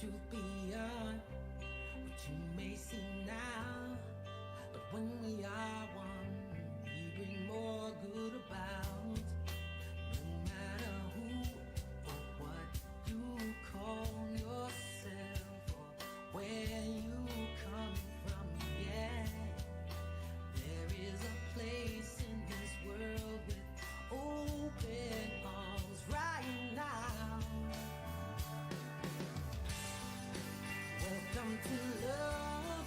truth beyond what you may see now. But when we are one, we bring more good about. No matter who or what you call yourself or where you come from, yeah. There is a place in this world with open arms right now. Welcome to love,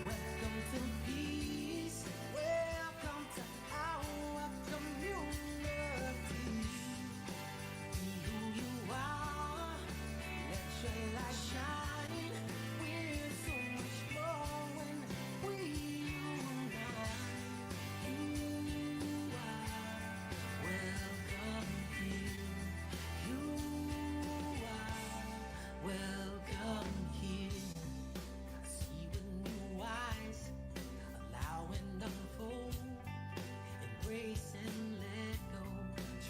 welcome to peace, welcome to our community. Be who you are, let your light shine. We're so much more when we unite. You are welcome here. You are welcome here. See with new eyes, allow and unfold, embrace and let go,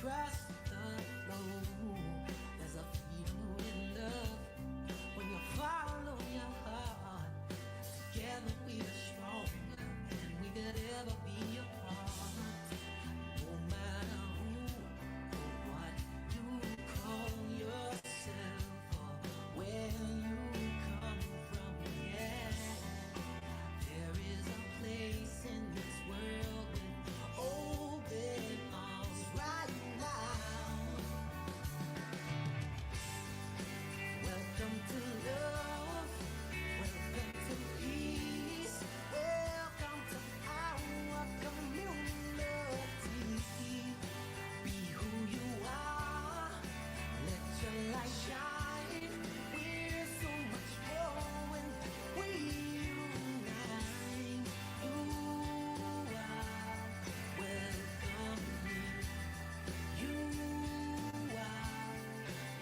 trust the flow. There's a freedom in love when you follow your heart. Together we are stronger than we could ever be apart. No matter who or what you call yourself or where you come from, yeah. There is a place in this world with open arms right now. Welcome to love, welcome to peace, welcome to our community. Be who you are, let your light shine. We're so much more when we unite. You are welcome here. You are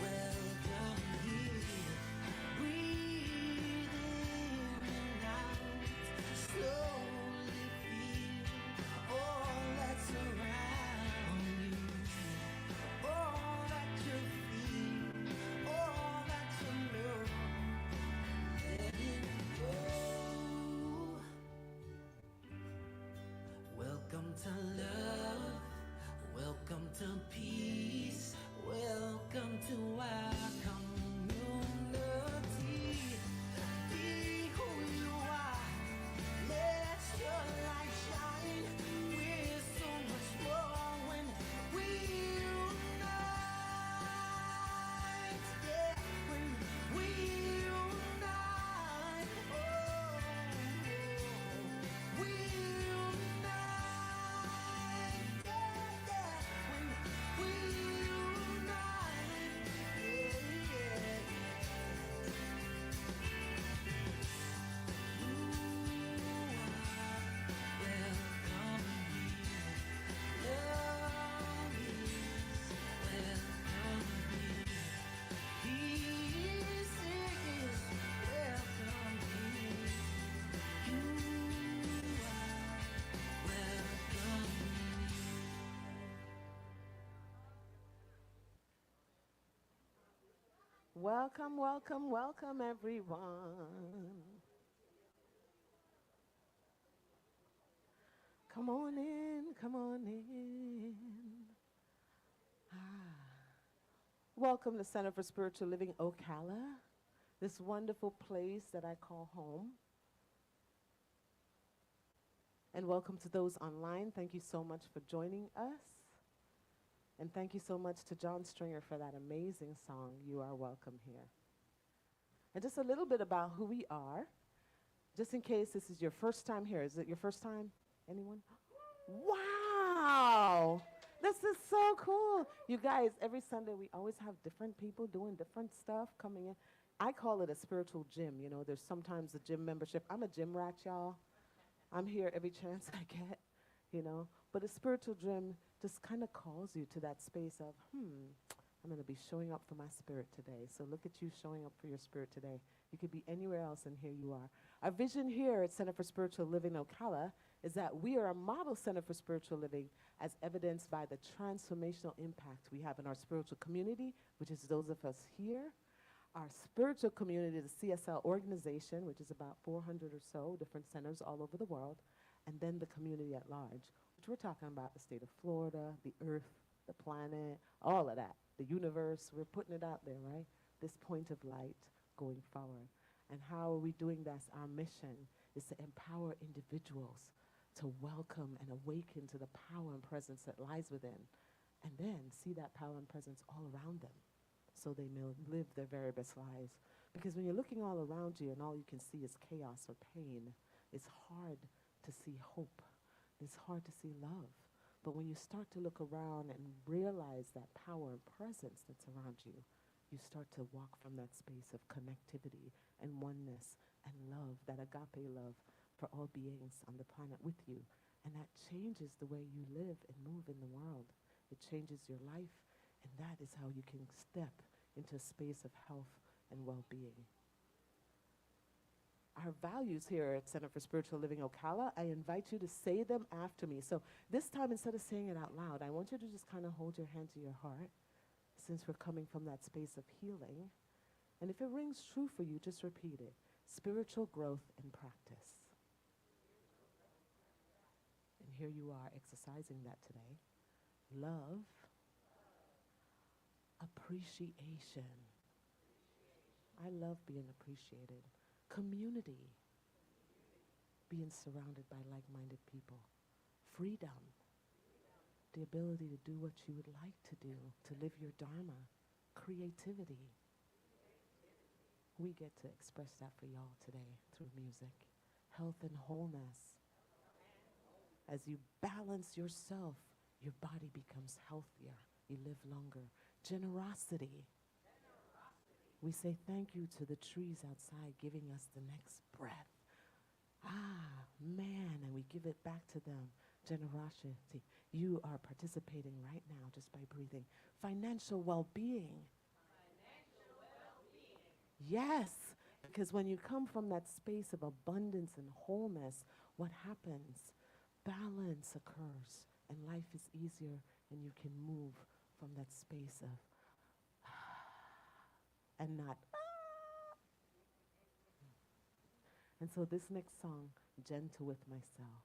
welcome here. Breathe in and out. Slowly feel all that's around you. All that you feel, all that you know. Let it go. Welcome to love, welcome to peace, welcome to our community. Be who you are, let your light shine. We're so much more when we unite. Yeah, when we unite. Oh, we unite. Yeah, yeah. When we unite. Yeah, yeah. You are welcome here. Love is welcome here. Peace is welcome here. You are welcome here. Welcome, welcome, welcome, everyone. Come on in, come on in. Welcome to Center for Spiritual Living Ocala, this wonderful place that I call home. And welcome to those online. Thank you so much for joining us. And thank you so much to John Stringer for that amazing song, You Are Welcome Here. And just a little bit about who we are, just in case this is your first time here. Is it your first time? Anyone? Wow! This is so cool. You guys, every Sunday we always have different people doing different stuff coming in. I call it a spiritual gym. You know, there's sometimes a gym membership. I'm a gym rat, y'all. I'm here every chance I get, you know. But a spiritual gym just kind of calls you to that space of, I'm going to be showing up for my spirit today. So look at you showing up for your spirit today. You could be anywhere else, and here you are. Our vision here at Center for Spiritual Living Ocala is that we are a model center for spiritual living, as evidenced by the transformational impact we have in our spiritual community, which is those of us here, our spiritual community, the CSL organization, which is about 400 or so different centers all over the world, and then the community at large, which we're talking about the state of Florida, the earth, the planet, all of that, the universe. We're putting it out there, right? This point of light going forward. And how are we doing this? Our mission is to empower individuals to welcome and awaken to the power and presence that lies within, and then see that power and presence all around them so they may live their very best lives. Because when you're looking all around you and all you can see is chaos or pain, it's hard to see hope. It's hard to see love. But when you start to look around and realize that power and presence that's around you, you start to walk from that space of connectivity and oneness and love, that agape love for all beings on the planet with you. And that changes the way you live and move in the world. It changes your life, and that is how you can step into a space of health and well-being. Our values here at Center for Spiritual Living Ocala, I invite you to say them after me. So this time, instead of saying it out loud, I want you to just kind of hold your hand to your heart, since we're coming from that space of healing. And if it rings true for you, just repeat it. Spiritual growth and practice. And here you are exercising that today. Love, appreciation. I love being appreciated. Community, being surrounded by like-minded people. Freedom, the ability to do what you would like to do, to live your dharma. Creativity. We get to express that for y'all today through music. Health and wholeness. As you balance yourself, your body becomes healthier. You live longer. Generosity. We say thank you to the trees outside giving us the next breath. Ah, man, and we give it back to them. Generosity. You are participating right now just by breathing. Financial well-being. Yes, because when you come from that space of abundance and wholeness, what happens? Balance occurs, and life is easier, and you can move from that space of and not. And so this next song, Gentle with Myself.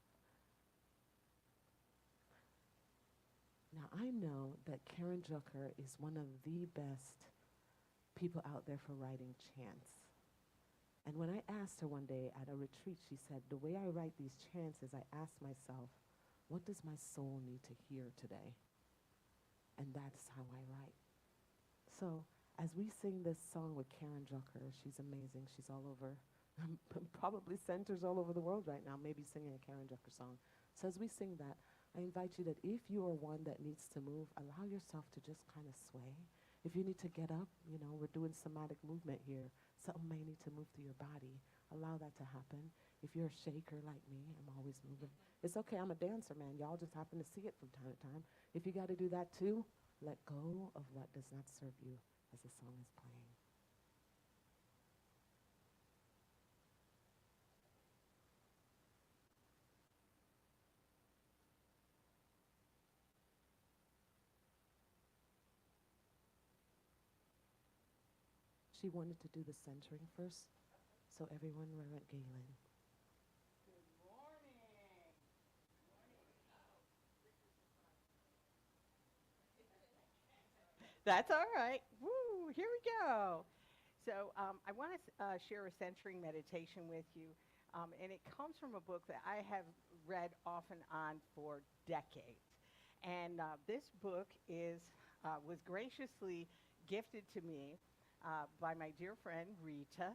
Now I know that Karen Drucker is one of the best people out there for writing chants. And when I asked her one day at a retreat, she said, the way I write these chants is I ask myself, what does my soul need to hear today? And that's how I write. So as we sing this song with Karen Drucker, she's amazing. She's all over, probably centers all over the world right now, maybe singing a Karen Drucker song. So as we sing that, I invite you that if you are one that needs to move, allow yourself to just kind of sway. If you need to get up, you know, we're doing somatic movement here. Something may need to move through your body. Allow that to happen. If you're a shaker like me, I'm always moving. It's okay, I'm a dancer, man. Y'all just happen to see it from time to time. If you got to do that too, let go of what does not serve you as the song is playing. She wanted to do the centering first, so everyone went Galen. That's all right. Woo, here we go. So I want to share a centering meditation with you, and it comes from a book that I have read off and on for decades. And this book was graciously gifted to me by my dear friend Rita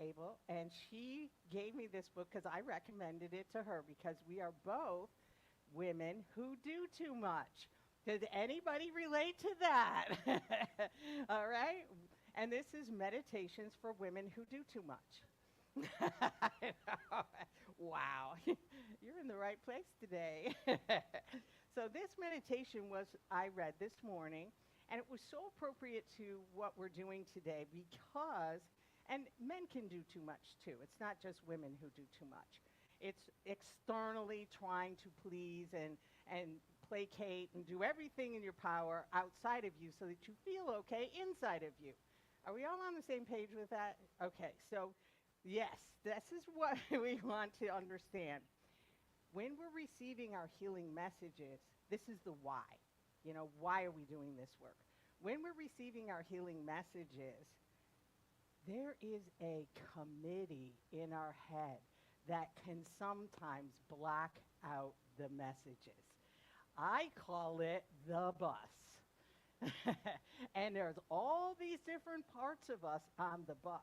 Abel, and she gave me this book because I recommended it to her because we are both women who do too much. Does anybody relate to that? All right? And this is Meditations for Women Who Do Too Much. Wow. You're in the right place today. So this meditation I read this morning, and it was so appropriate to what we're doing today because, and men can do too much too. It's not just women who do too much. It's externally trying to please and placate and do everything in your power outside of you so that you feel okay inside of you. Are we all on the same page with that? Okay, so yes, this is what we want to understand. When we're receiving our healing messages, this is the why. You know, why are we doing this work? When we're receiving our healing messages, there is a committee in our head that can sometimes block out the messages. I call it the bus. And there's all these different parts of us on the bus.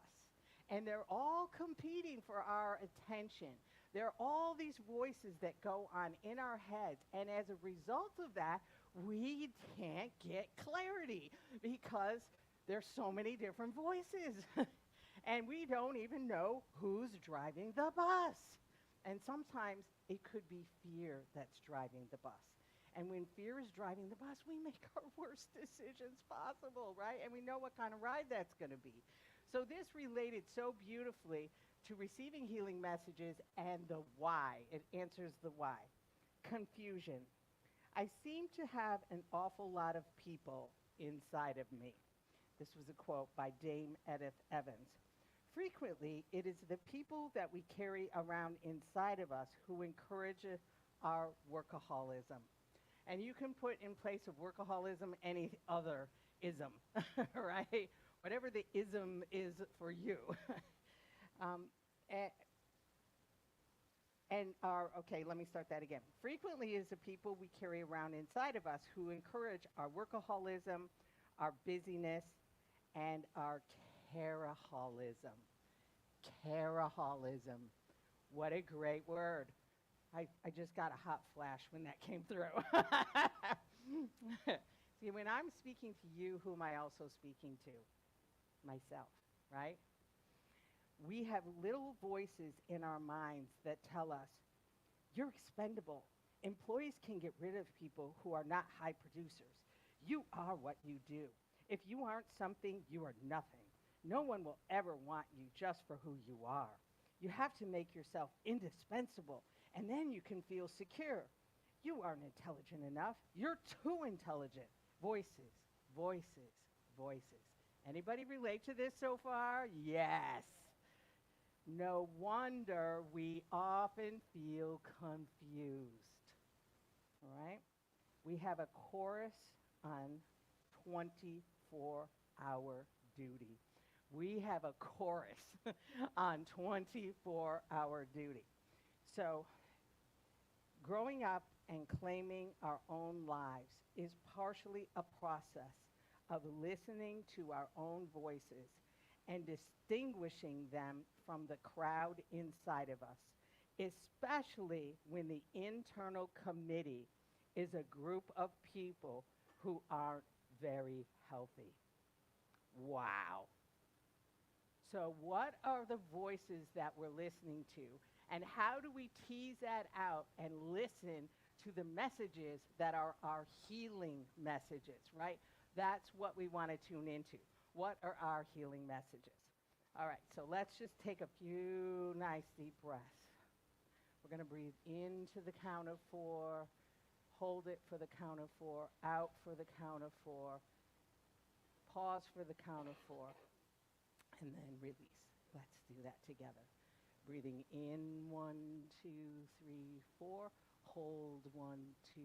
And they're all competing for our attention. There are all these voices that go on in our heads. And as a result of that, we can't get clarity because there's so many different voices. And we don't even know who's driving the bus. And sometimes it could be fear that's driving the bus. And when fear is driving the bus, we make our worst decisions possible, right? And we know what kind of ride that's going to be. So this related so beautifully to receiving healing messages and the why. It answers the why. Confusion. I seem to have an awful lot of people inside of me. This was a quote by Dame Edith Evans. Frequently, it is the people that we carry around inside of us who encourage our workaholism. And you can put in place of workaholism any other ism, right? Whatever the ism is for you. Okay, let me start that again. Frequently is the people we carry around inside of us who encourage our workaholism, our busyness, and our caraholism. Caraholism. What a great word. I just got a hot flash when that came through. See, when I'm speaking to you, who am I also speaking to? Myself, right? We have little voices in our minds that tell us, you're expendable. Employees can get rid of people who are not high producers. You are what you do. If you aren't something, you are nothing. No one will ever want you just for who you are. You have to make yourself indispensable, and then you can feel secure. You aren't intelligent enough. You're too intelligent. Voices, voices, voices. Anybody relate to this so far? Yes. No wonder we often feel confused. All right? We have a chorus on 24-hour duty. We have a chorus on 24-hour duty. So, growing up and claiming our own lives is partially a process of listening to our own voices and distinguishing them from the crowd inside of us, especially when the internal committee is a group of people who aren't very healthy. Wow. So what are the voices that we're listening to? And how do we tease that out and listen to the messages that are our healing messages, right? That's what we want to tune into. What are our healing messages? All right, so let's just take a few nice deep breaths. We're going to breathe into the count of 4, hold it for the count of 4, out for the count of 4, pause for the count of 4, and then release. Let's do that together. Breathing in, 1, 2, 3, 4. Hold, 1, 2,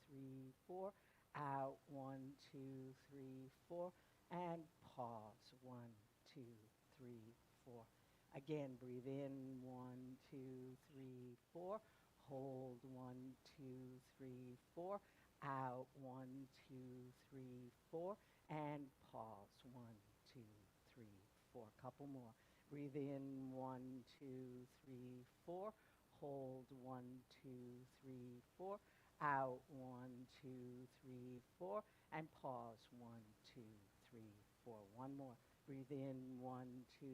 3, 4. Out, 1, 2, 3, 4. And pause, 1, 2, 3, 4. Again, breathe in, 1, 2, 3, 4. Hold, 1, 2, 3, 4. Out, 1, 2, 3, 4. And pause, 1, 2, 3, 4. Couple more. Breathe in, 1, 2, 3, 4. Hold, 1, 2, 3, 4. Out, 1, 2, 3, 4. And pause, 1, 2, 3, 4. One more. Breathe in, 1, 2,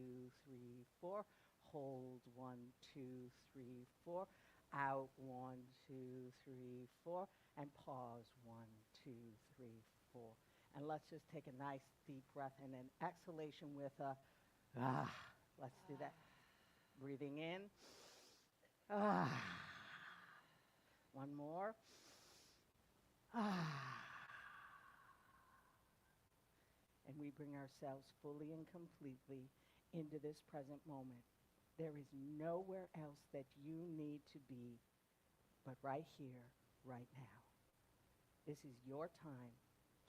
3, 4. Hold, 1, 2, 3, 4. Out, 1, 2, 3, 4. And pause, 1, 2, 3, 4. And let's just take a nice deep breath and an exhalation with a ah. Let's do that. Breathing in. Ah. One more. Ah. and we bring ourselves fully and completely into this present moment. There is nowhere else that you need to be but right here, right now. This is your time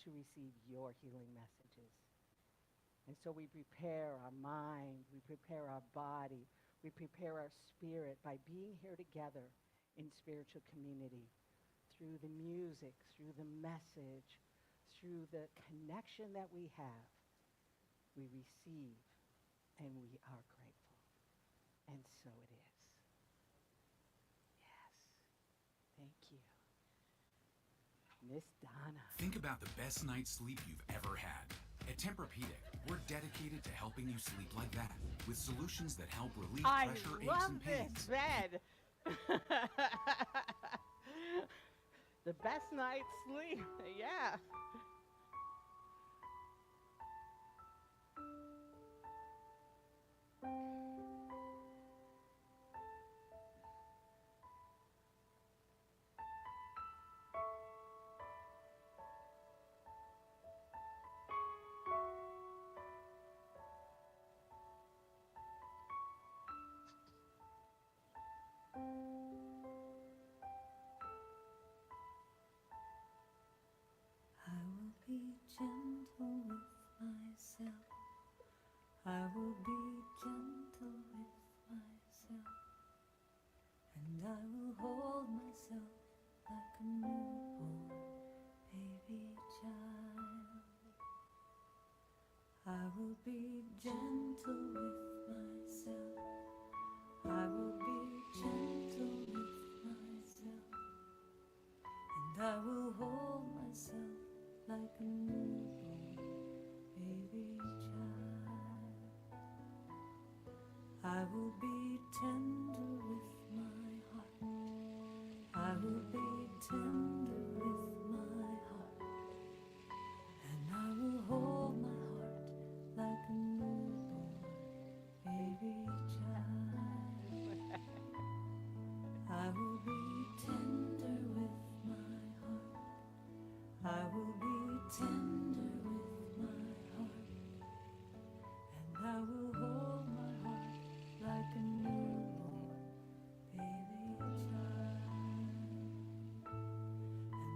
to receive your healing messages. And so we prepare our mind, we prepare our body, we prepare our spirit by being here together in spiritual community through the music, through the message, through the connection that we have. We receive and we are grateful. And so it is. Yes. Thank you. Miss Donna. Think about the best night's sleep you've ever had. At Tempur-Pedic, we're dedicated to helping you sleep like that with solutions that help relieve I pressure, aches, love and pains. this bed. The best night's sleep. Yeah. I will be gentle with myself. I will be gentle with myself. And I will hold myself like a newborn baby child. I will be gentle with myself. I will be gentle with myself. And I will hold myself like a newborn baby child. I will be tender with my heart. I will be tender with my heart. And I will hold my heart like a newborn baby child. I will be tender with my heart. I will be tender with my heart. And I will hold my heart like a newborn baby child.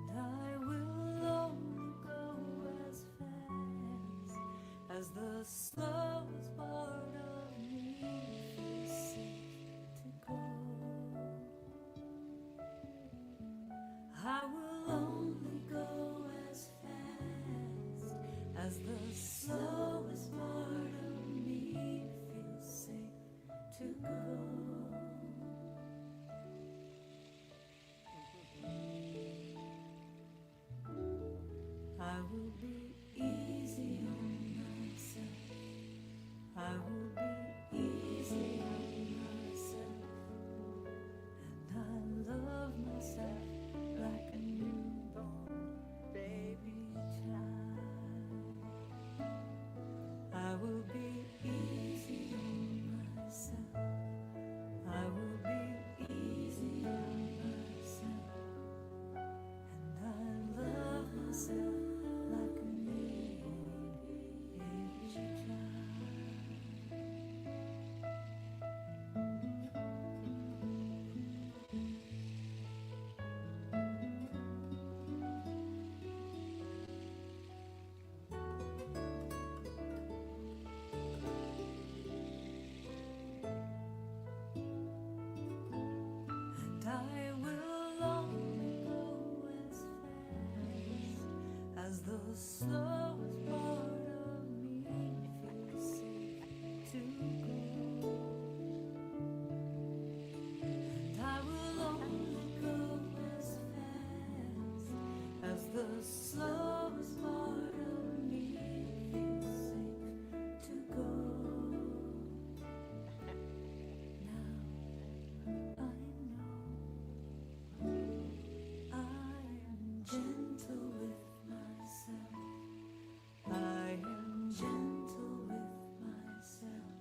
And I will only go as fast as the slowest part of me feels safe to go. I will only go as fast as the slowest part of me feels safe to go. I will be easy on myself. I will be easy on myself. And I love myself like a newborn baby child. I will be easy on myself. I will be easy on myself. And I love myself like a newborn baby child. And I will only go as fast as the slowest part of me feels safe to go. And I will only go as fast as the slowest part of me feels safe to go. Now I am gentle with myself. I am gentle with myself.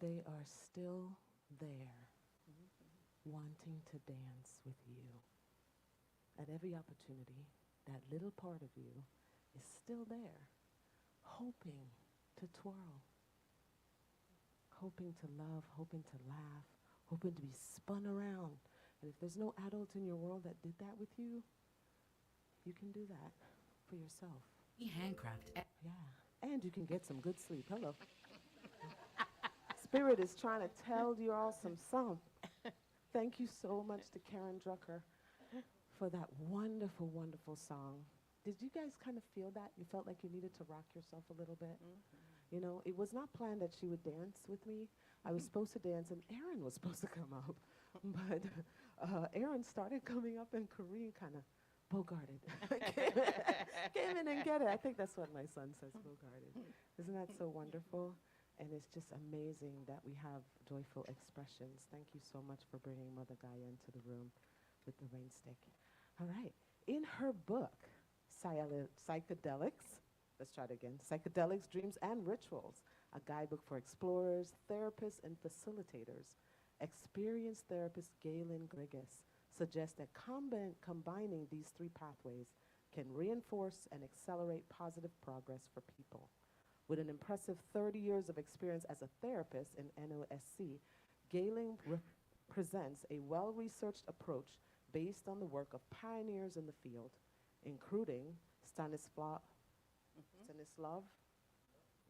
they are still there, wanting to dance with you. At every opportunity, that little part of you is still there, hoping to twirl, hoping to love, hoping to laugh, hoping to be spun around. And if there's no adult in your world that did that with you, you can do that for yourself. Handcraft. Yeah. And you can get some good sleep. Hello. Spirit is trying to tell you all some. Thank you so much to Karen Drucker for that wonderful, wonderful song. Did you guys kind of feel that? You felt like you needed to rock yourself a little bit? You know, it was not planned that she would dance with me. I was supposed to dance, and Aaron was supposed to come up. But Aaron started coming up, and Kareem kind of bogarted. Came in and get it. I think that's what my son says, bogarted. Isn't that so wonderful? And it's just amazing that we have joyful expressions. Thank you so much for bringing Mother Gaia into the room with the rain stick. All right. In her book, Psychedelics, let's try it again, Psychedelics, Dreams, and Rituals, a guidebook for explorers, therapists, and facilitators, experienced therapist Galen Grigas suggests that combining these three pathways can reinforce and accelerate positive progress for people. With an impressive 30 years of experience as a therapist in NOSC, Galen presents a well-researched approach based on the work of pioneers in the field, including Stanislav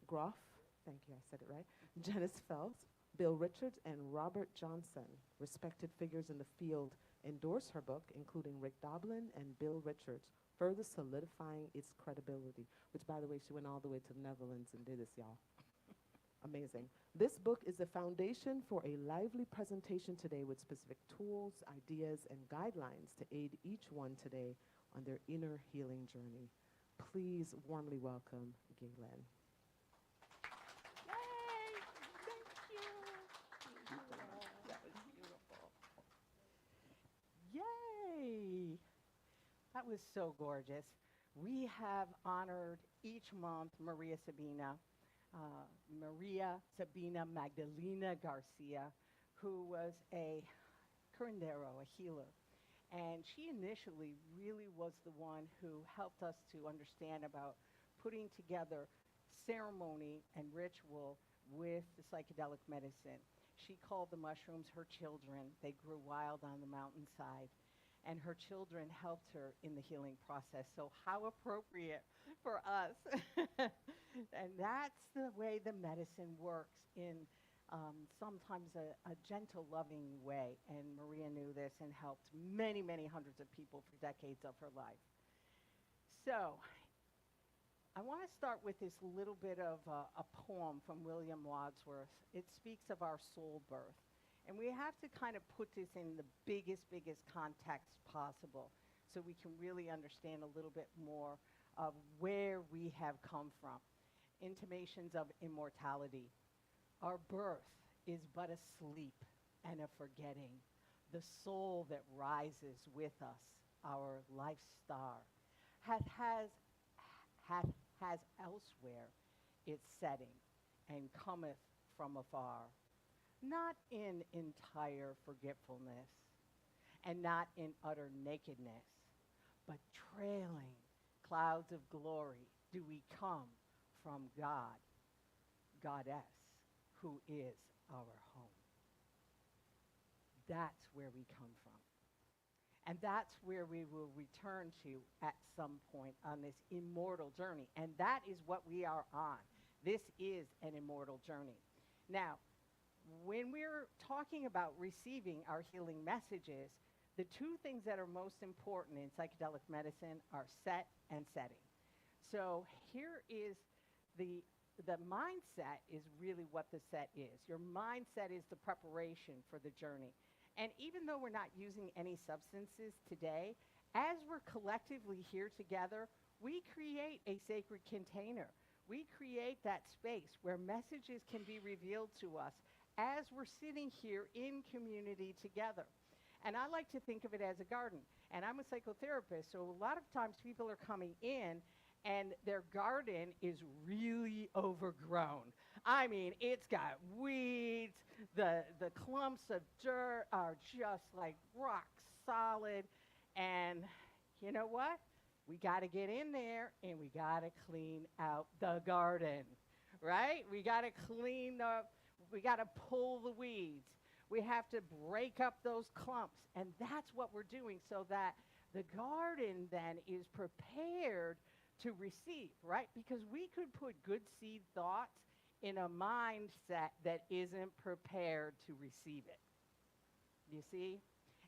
Grof, thank you, I said it right, Janice Felt, Bill Richards, and Robert Johnson. Respected figures in the field endorse her book, including Rick Doblin and Bill Richards, further solidifying its credibility, which, by the way, she went all the way to the Netherlands and did this, y'all. Amazing. This book is the foundation for a lively presentation today with specific tools, ideas, and guidelines to aid each one today on their inner healing journey. Please warmly welcome Galen. Yay! Thank you. That was beautiful. Yay! That was so gorgeous. We have honored each month Maria Sabina Magdalena Garcia, who was a curandero, a healer. And she initially really was the one who helped us to understand about putting together ceremony and ritual with the psychedelic medicine. She called the mushrooms her children. They grew wild on the mountainside. And her children helped her in the healing process. So how appropriate for us. And that's the way the medicine works in sometimes a gentle, loving way. And Maria knew this and helped many, many hundreds of people for decades of her life. So I want to start with this little bit of a poem from William Wordsworth. It speaks of our soul birth. And we have to kind of put this in the biggest context possible so we can really understand a little bit more of where we have come from. Intimations of immortality. Our birth is but a sleep and a forgetting. The soul that rises with us, our life star, has elsewhere its setting and cometh from afar. Not in entire forgetfulness, and not in utter nakedness, but trailing clouds of glory do we come from God, Goddess, who is our home. That's where we come from. And that's where we will return to at some point on this immortal journey. And that is what we are on. This is an immortal journey. Now, when we're talking about receiving our healing messages, the two things that are most important in psychedelic medicine are set and setting. So here is the mindset is really what the set is. Your mindset is the preparation for the journey. And even though we're not using any substances today, as we're collectively here together, we create a sacred container. We create that space where messages can be revealed to us as we're sitting here in community together. And I like to think of it as a garden. And I'm a psychotherapist, so a lot of times people are coming in and their garden is really overgrown. I mean, it's got weeds. The clumps of dirt are just like rock solid. And you know what? We got to get in there and we got to clean out the garden, right? We got to clean up, we got to pull the weeds. We have to break up those clumps. And that's what we're doing so that the garden then is prepared to receive, right? Because we could put good seed thoughts in a mindset that isn't prepared to receive it. You see?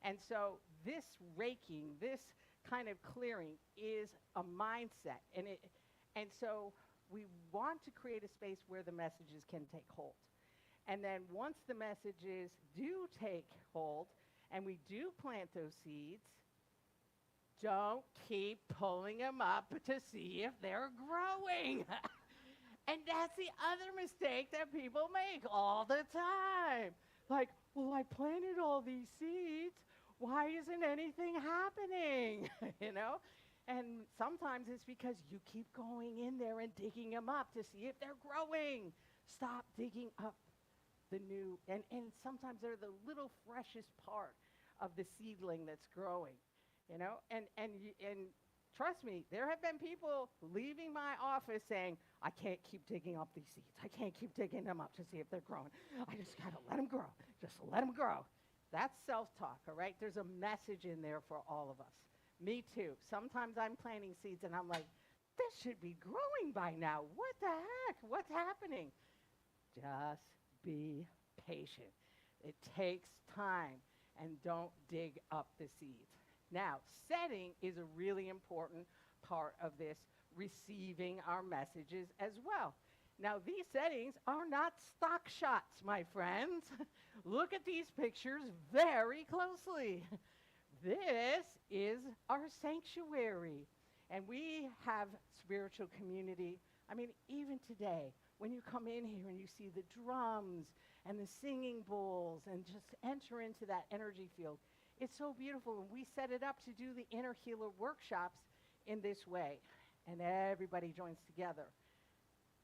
And so this raking, this kind of clearing is a mindset. And so we want to create a space where the messages can take hold. And then once the messages do take hold and we do plant those seeds, don't keep pulling them up to see if they're growing. And that's the other mistake that people make all the time. Like, well, I planted all these seeds. Why isn't anything happening? You know? And sometimes it's because you keep going in there and digging them up to see if they're growing. Stop digging up the new, and sometimes they're the little freshest part of the seedling that's growing, you know? And trust me, there have been people leaving my office saying, I can't keep digging up these seeds. I can't keep digging them up to see if they're growing. I just got to let them grow. Just let them grow. That's self-talk, all right? There's a message in there for all of us. Me too. Sometimes I'm planting seeds and I'm like, this should be growing by now. What the heck? What's happening? Just be patient. It takes time, and don't dig up the seeds. Now, setting is a really important part of this receiving our messages as well. Now, these settings are not stock shots, my friends. Look at these pictures very closely. This is our sanctuary, and we have spiritual community. I mean, even today, when you come in here and you see the drums and the singing bowls and just enter into that energy field, it's so beautiful. And we set it up to do the Inner Healer workshops in this way, and everybody joins together.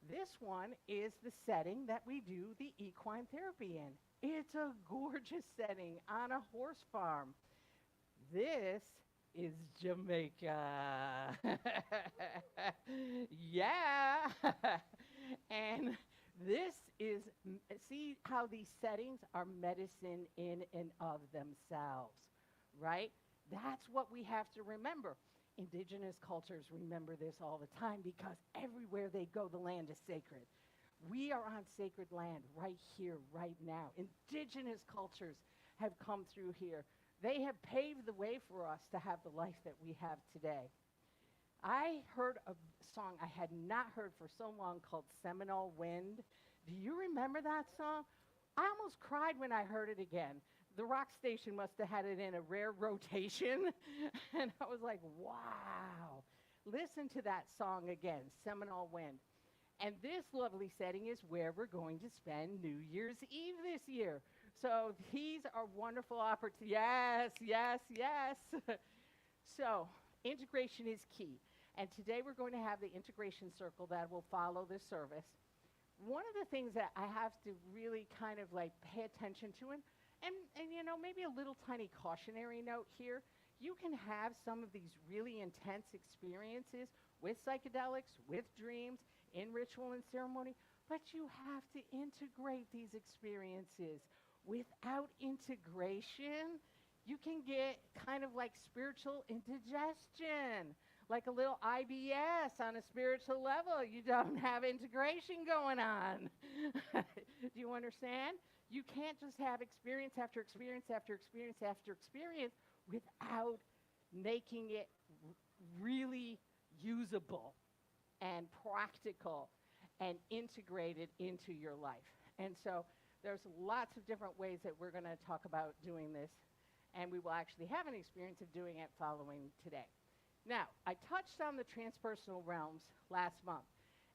This one is the setting that we do the equine therapy in. It's a gorgeous setting on a horse farm. This is Jamaica. Yeah. And this is, see how these settings are medicine in and of themselves, right? That's what we have to remember. Indigenous cultures remember this all the time because everywhere they go, the land is sacred. We are on sacred land right here, right now. Indigenous cultures have come through here. They have paved the way for us to have the life that we have today. I heard a song I had not heard for so long called Seminole Wind. Do you remember that song? I almost cried when I heard it again. The rock station must have had it in a rare rotation. And I was like, wow. Listen to that song again, Seminole Wind. And this lovely setting is where we're going to spend New Year's Eve this year. So these are wonderful opportunities. Yes, yes, yes. So integration is key. And today we're going to have the integration circle that will follow this service. One of the things that I have to really kind of like pay attention to, and you know, maybe a little tiny cautionary note here, you can have some of these really intense experiences with psychedelics, with dreams, in ritual and ceremony, but you have to integrate these experiences. Without integration, you can get kind of like spiritual indigestion, like a little IBS on a spiritual level. You don't have integration going on. Do you understand? You can't just have experience after experience after experience after experience without making it really usable and practical and integrated into your life. And so there's lots of different ways that we're going to talk about doing this, and we will actually have an experience of doing it following today. Now, I touched on the transpersonal realms last month,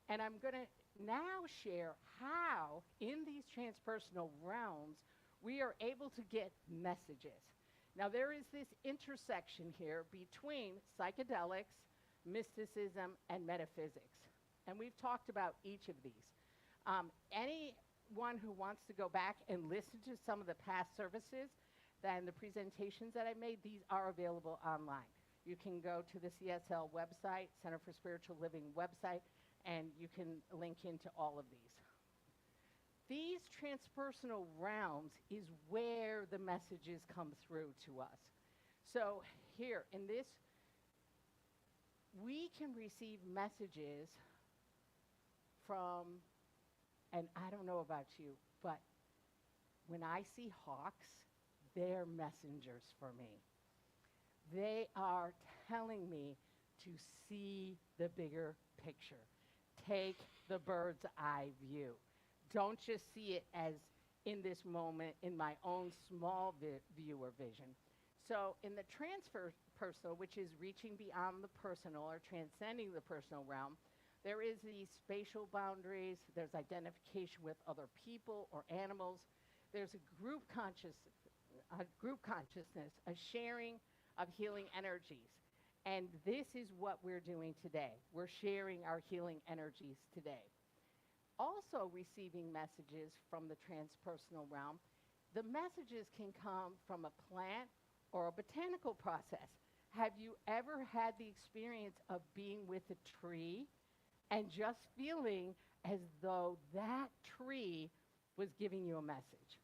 and I'm going to now share how in these transpersonal realms we are able to get messages. Now, there is this intersection here between psychedelics, mysticism, and metaphysics. And we've talked about each of these. Anyone who wants to go back and listen to some of the past services and the presentations that I made, these are available online. You can go to the CSL website, Center for Spiritual Living website, and you can link into all of these. These transpersonal realms is where the messages come through to us. So here in this, we can receive messages from, and I don't know about you, but when I see hawks, they're messengers for me. They are telling me to see the bigger picture. Take the bird's eye view. Don't just see it as in this moment in my own small view or vision. So in the transpersonal, which is reaching beyond the personal or transcending the personal realm, there is these spatial boundaries, there's identification with other people or animals, there's a group consciousness, a sharing of healing energies. And this is what we're doing today. We're sharing our healing energies today. Also receiving messages from the transpersonal realm, the messages can come from a plant or a botanical process. Have you ever had the experience of being with a tree and just feeling as though that tree was giving you a message?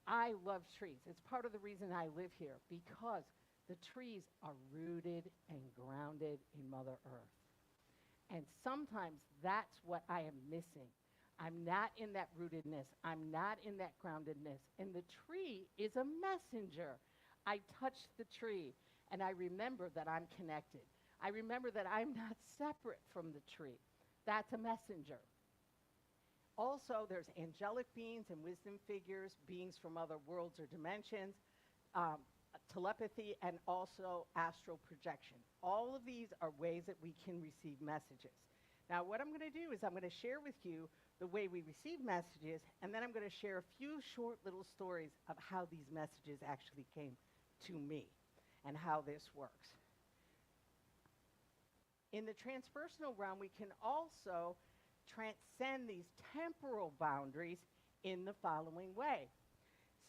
I love trees. It's part of the reason I live here, because the trees are rooted and grounded in Mother Earth. And sometimes that's what I am missing. I'm not in that rootedness. I'm not in that groundedness. And the tree is a messenger. I touch the tree, and I remember that I'm connected. I remember that I'm not separate from the tree. That's a messenger. Also, there's angelic beings and wisdom figures, beings from other worlds or dimensions, telepathy, and also astral projection. All of these are ways that we can receive messages. Now, what I'm going to do is I'm going to share with you the way we receive messages, and then I'm going to share a few short little stories of how these messages actually came to me and how this works. In the transpersonal realm, we can also transcend these temporal boundaries in the following way.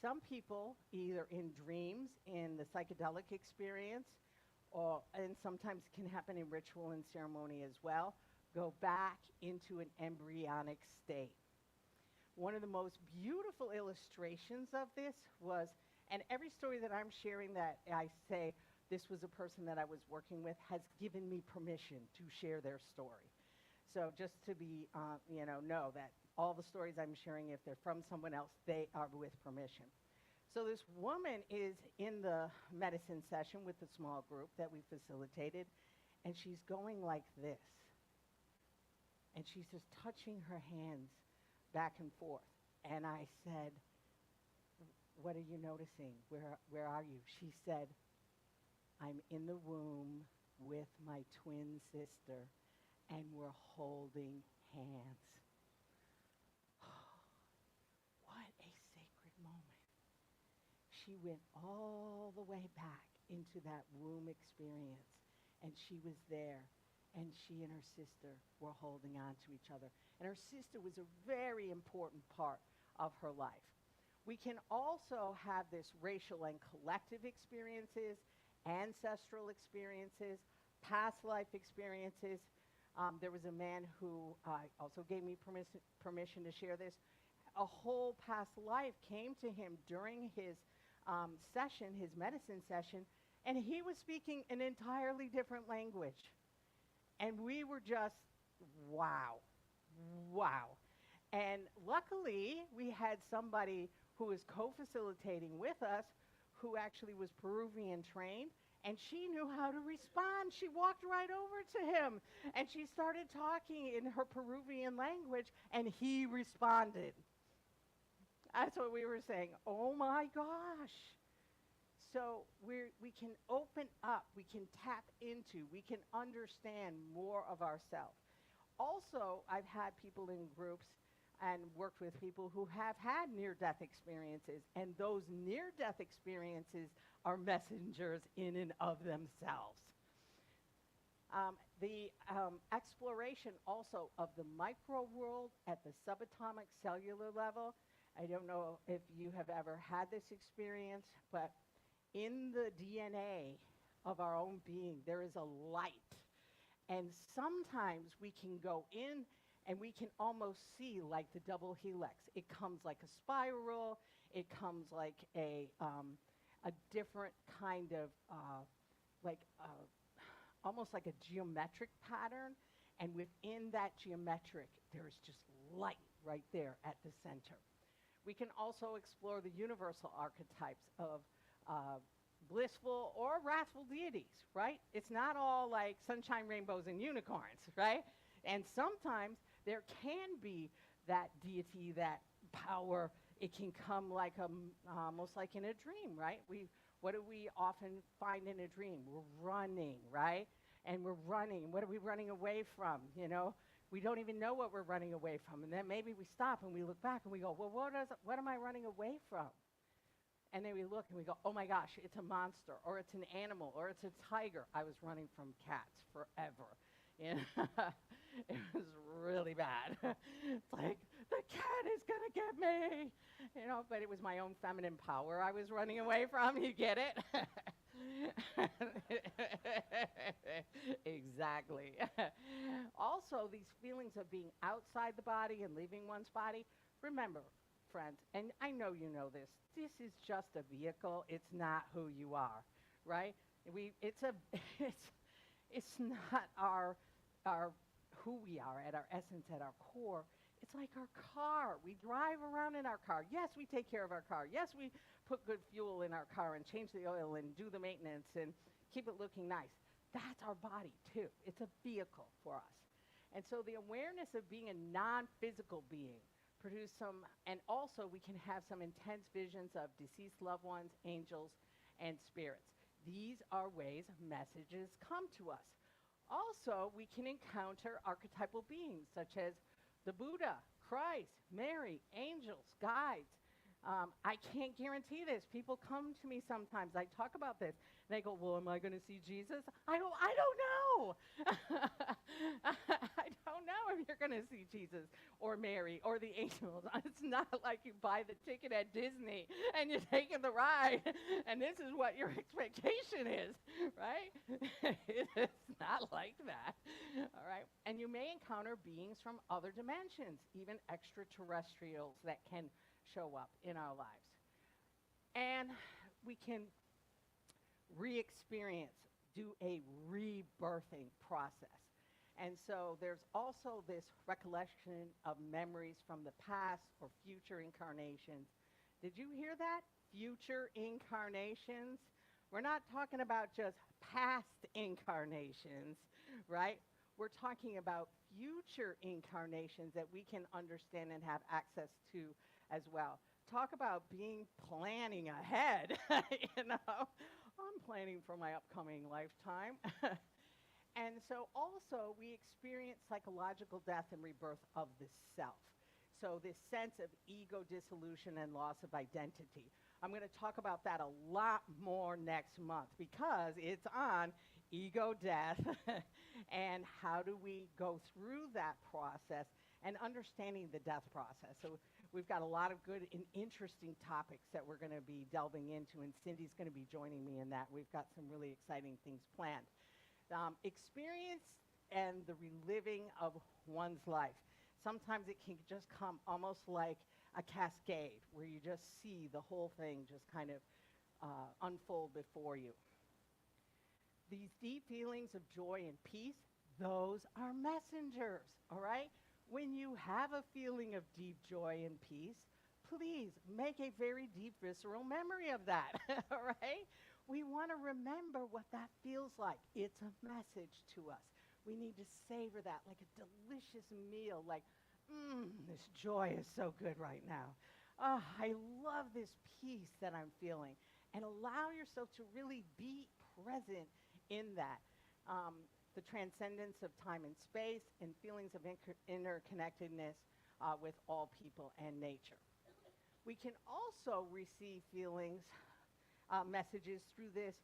Some people, either in dreams, in the psychedelic experience, and sometimes it can happen in ritual and ceremony as well, go back into an embryonic state. One of the most beautiful illustrations of this was, and every story that I'm sharing that I say this was a person that I was working with has given me permission to share their story. So just to be, know that all the stories I'm sharing, if they're from someone else, they are with permission. So this woman is in the medicine session with a small group that we facilitated, and she's going like this. And she's just touching her hands back and forth. And I said, "What are you noticing? Where are you?" She said, "I'm in the womb with my twin sister, and we're holding hands." What a sacred moment. She went all the way back into that womb experience, and she was there, and she and her sister were holding on to each other. And her sister was a very important part of her life. We can also have this racial and collective experiences, ancestral experiences, past life experiences. There was a man who also gave me permission to share this. A whole past life came to him during his session, his medicine session, and he was speaking an entirely different language. And we were just, wow. And luckily, we had somebody who was co-facilitating with us who actually was Peruvian trained, and she knew how to respond. She walked right over to him, and she started talking in her Peruvian language, and he responded. That's what we were saying. Oh my gosh. So we can open up, we can tap into, we can understand more of ourselves. Also, I've had people in groups and worked with people who have had near-death experiences, and those near-death experiences are messengers in and of themselves. The exploration also of the micro world at the subatomic cellular level. I don't know if you have ever had this experience, but in the DNA of our own being, there is a light. And sometimes we can go in and we can almost see like the double helix. It comes like a spiral, it comes like a different kind of, like almost like a geometric pattern. And within that geometric, there's just light right there at the center. We can also explore the universal archetypes of blissful or wrathful deities, right? It's not all like sunshine, rainbows, and unicorns, right? And sometimes there can be that deity, that power. It can come like almost like in a dream, right? What do we often find in a dream? We're running, right? And we're running. What are we running away from? You know, we don't even know what we're running away from. And then maybe we stop and we look back and we go, well, what am I running away from? And then we look and we go, oh my gosh, it's a monster, or it's an animal, or it's a tiger. I was running from cats forever. And it was really bad. It's like, the cat is going to get me. You know, but it was my own feminine power I was running away from. You get it? Exactly. Also, these feelings of being outside the body and leaving one's body. Remember, friends, and I know you know this, this is just a vehicle. It's not who you are, right? It's not our who we are at our essence, at our core. It's like our car. We drive around in our car. Yes, we take care of our car. Yes, we put good fuel in our car and change the oil and do the maintenance and keep it looking nice. That's our body, too. It's a vehicle for us. And so the awareness of being a non-physical being produce some, and also we can have some intense visions of deceased loved ones, angels, and spirits. These are ways messages come to us. Also, we can encounter archetypal beings such as the Buddha, Christ, Mary, angels, guides. I can't guarantee this. People come to me sometimes. I talk about this. And they go, well, am I going to see Jesus? I don't know. I don't know if you're going to see Jesus or Mary or the angels. It's not like you buy the ticket at Disney and you're taking the ride and this is what your expectation is, right? It's not like that, all right? And you may encounter beings from other dimensions, even extraterrestrials that can show up in our lives. And we can re-experience, do a rebirthing process. And so there's also this recollection of memories from the past or future incarnations. Did you hear that? Future incarnations. We're not talking about just past incarnations, right? We're talking about future incarnations that we can understand and have access to as well. Talk about planning ahead. You know, I'm planning for my upcoming lifetime. And so also we experience psychological death and rebirth of the self. So this sense of ego dissolution and loss of identity. I'm going to talk about that a lot more next month because it's on ego death and how do we go through that process and understanding the death process. So we've got a lot of good and interesting topics that we're going to be delving into, and Cindy's going to be joining me in that. We've got some really exciting things planned. Experience and the reliving of one's life. Sometimes it can just come almost like a cascade where you just see the whole thing just kind of unfold before you. These deep feelings of joy and peace, those are messengers, all right? When you have a feeling of deep joy and peace, please make a very deep visceral memory of that, all right? We want to remember what that feels like. It's a message to us. We need to savor that like a delicious meal, like, this joy is so good right now. Oh, I love this peace that I'm feeling. And allow yourself to really be present in that. The transcendence of time and space and feelings of interconnectedness with all people and nature. We can also receive feelings, messages through this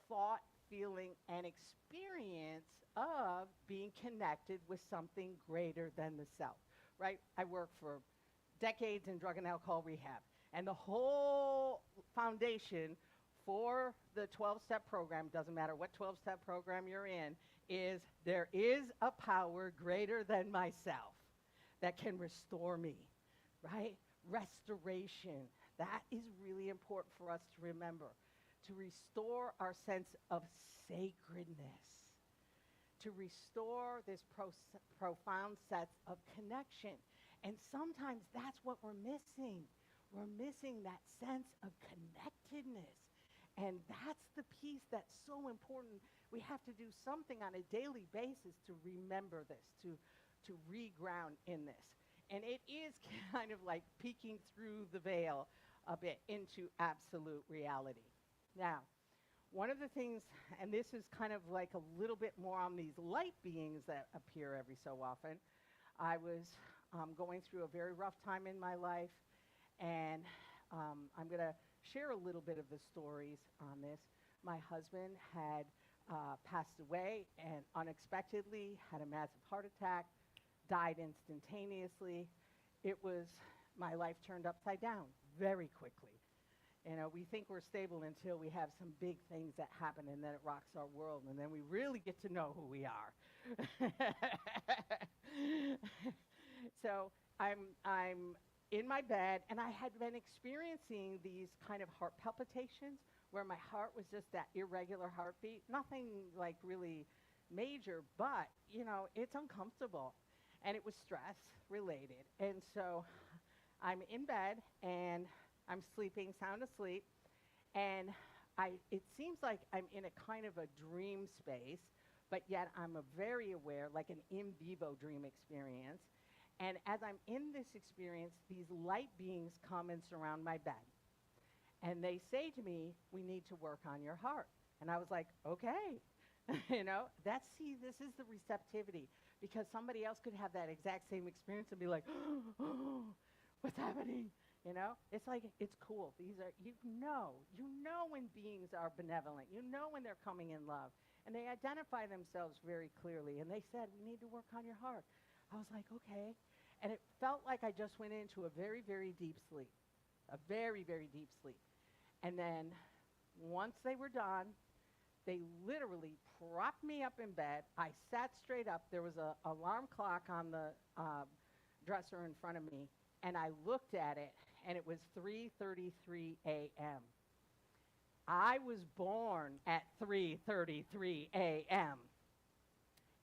thought, feeling, and experience of being connected with something greater than the self, right? I work for decades in drug and alcohol rehab, and the whole foundation for the 12-step program, doesn't matter what 12-step program you're in, is there is a power greater than myself that can restore me, right? Restoration. That is really important for us to remember, to restore our sense of sacredness, to restore this profound sense of connection. And sometimes that's what we're missing. We're missing that sense of connectedness. And that's the piece that's so important. We have to do something on a daily basis to remember this, to reground in this. And it is kind of like peeking through the veil a bit into absolute reality. Now, one of the things, and this is kind of like a little bit more on these light beings that appear every so often, I was going through a very rough time in my life, and I'm going to share a little bit of the stories on this. My husband had passed away and unexpectedly had a massive heart attack, died instantaneously. It was, my life turned upside down very quickly. You know, we think we're stable until we have some big things that happen, and then it rocks our world, and then we really get to know who we are. So I'm in my bed, and I had been experiencing these kind of heart palpitations where my heart was just that irregular heartbeat, nothing like really major, but, you know, it's uncomfortable, and it was stress related. And so I'm in bed, and I'm sleeping, sound asleep, and it seems like I'm in a kind of a dream space, but yet I'm very aware, like an in vivo dream experience. And as I'm in this experience, these light beings come and surround my bed. And they say to me, we need to work on your heart. And I was like, okay. You know, see, this is the receptivity. Because somebody else could have that exact same experience and be like, oh, what's happening? You know, it's like, it's cool. These are, you know when beings are benevolent. You know when they're coming in love. And they identify themselves very clearly. And they said, we need to work on your heart. I was like, okay. And it felt like I just went into a very, very deep sleep, a very, very deep sleep. And then once they were done, they literally propped me up in bed. I sat straight up. There was an alarm clock on the dresser in front of me. And I looked at it, and it was 3:33 a.m. I was born at 3:33 a.m.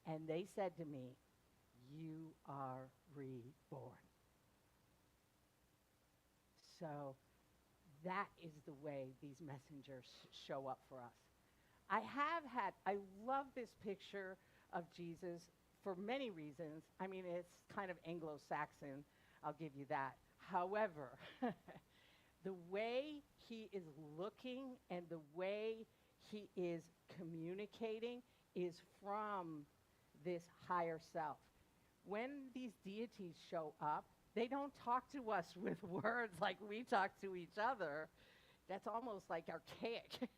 And they said to me, you are reborn. So that is the way these messengers show up for us. I love this picture of Jesus for many reasons. I mean, it's kind of Anglo-Saxon, I'll give you that. However, the way he is looking and the way he is communicating is from this higher self. When these deities show up, they don't talk to us with words like we talk to each other. That's almost like archaic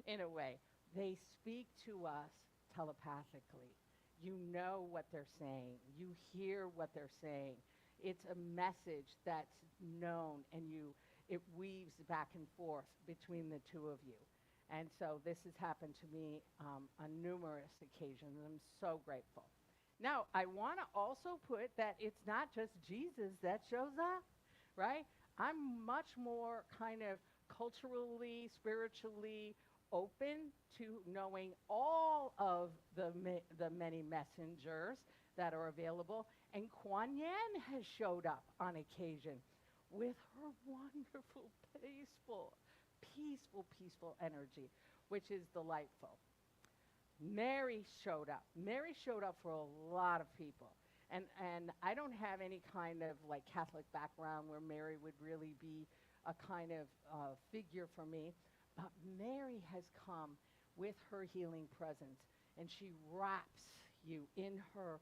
in a way. They speak to us telepathically. You know what they're saying. You hear what they're saying. It's a message that's known, and it weaves back and forth between the two of you. And so this has happened to me on numerous occasions. I'm so grateful. Now, I want to also put that it's not just Jesus that shows up, right? I'm much more kind of culturally, spiritually open to knowing all of the many messengers that are available. And Kuan Yin has showed up on occasion with her wonderful, peaceful energy, which is delightful. Mary showed up. Mary showed up for a lot of people. And I don't have any kind of like Catholic background where Mary would really be a kind of figure for me. But Mary has come with her healing presence, and she wraps you in her.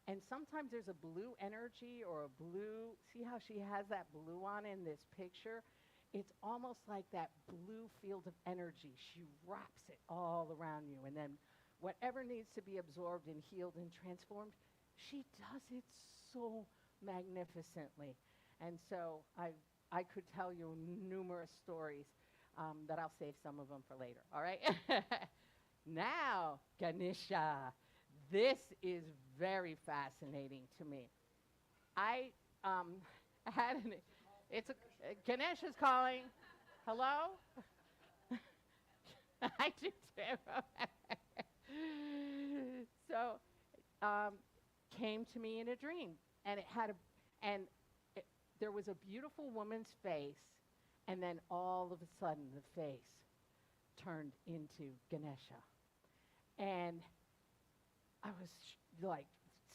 And sometimes there's a blue energy or a blue, see how she has that blue on in this picture? it's almost like that blue field of energy. She wraps it all around you. And then whatever needs to be absorbed and healed and transformed, she does it so magnificently. And so I could tell you numerous stories that I'll save some of them for later. All right? Now, Ganesha. This is very fascinating to me. I had an, it's a, Ganesha's calling. Hello? I do too. So, came to me in a dream, and it had there was a beautiful woman's face, and then all of a sudden the face turned into Ganesha, and I was like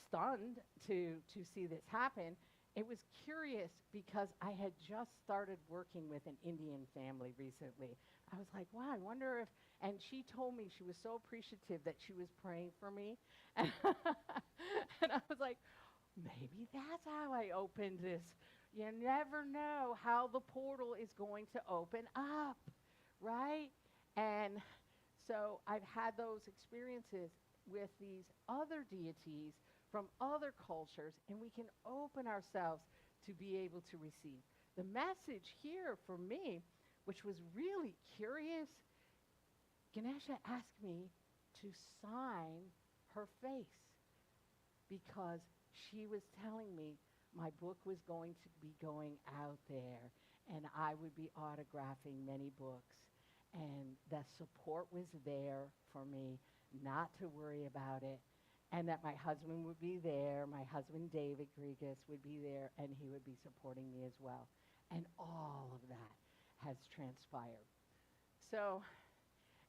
stunned to see this happen. It was curious because I had just started working with an Indian family recently. I was like, wow, I wonder if, and she told me she was so appreciative that she was praying for me. And I was like, maybe that's how I opened this. You never know how the portal is going to open up, right? And so I've had those experiences with these other deities from other cultures, and we can open ourselves to be able to receive. The message here for me, which was really curious, Ganesha asked me to sign her face because she was telling me my book was going to be going out there, and I would be autographing many books, and the support was there for me not to worry about it, and that my husband would be there. My husband, David Grigas, would be there, and he would be supporting me as well. And all of that has transpired. So,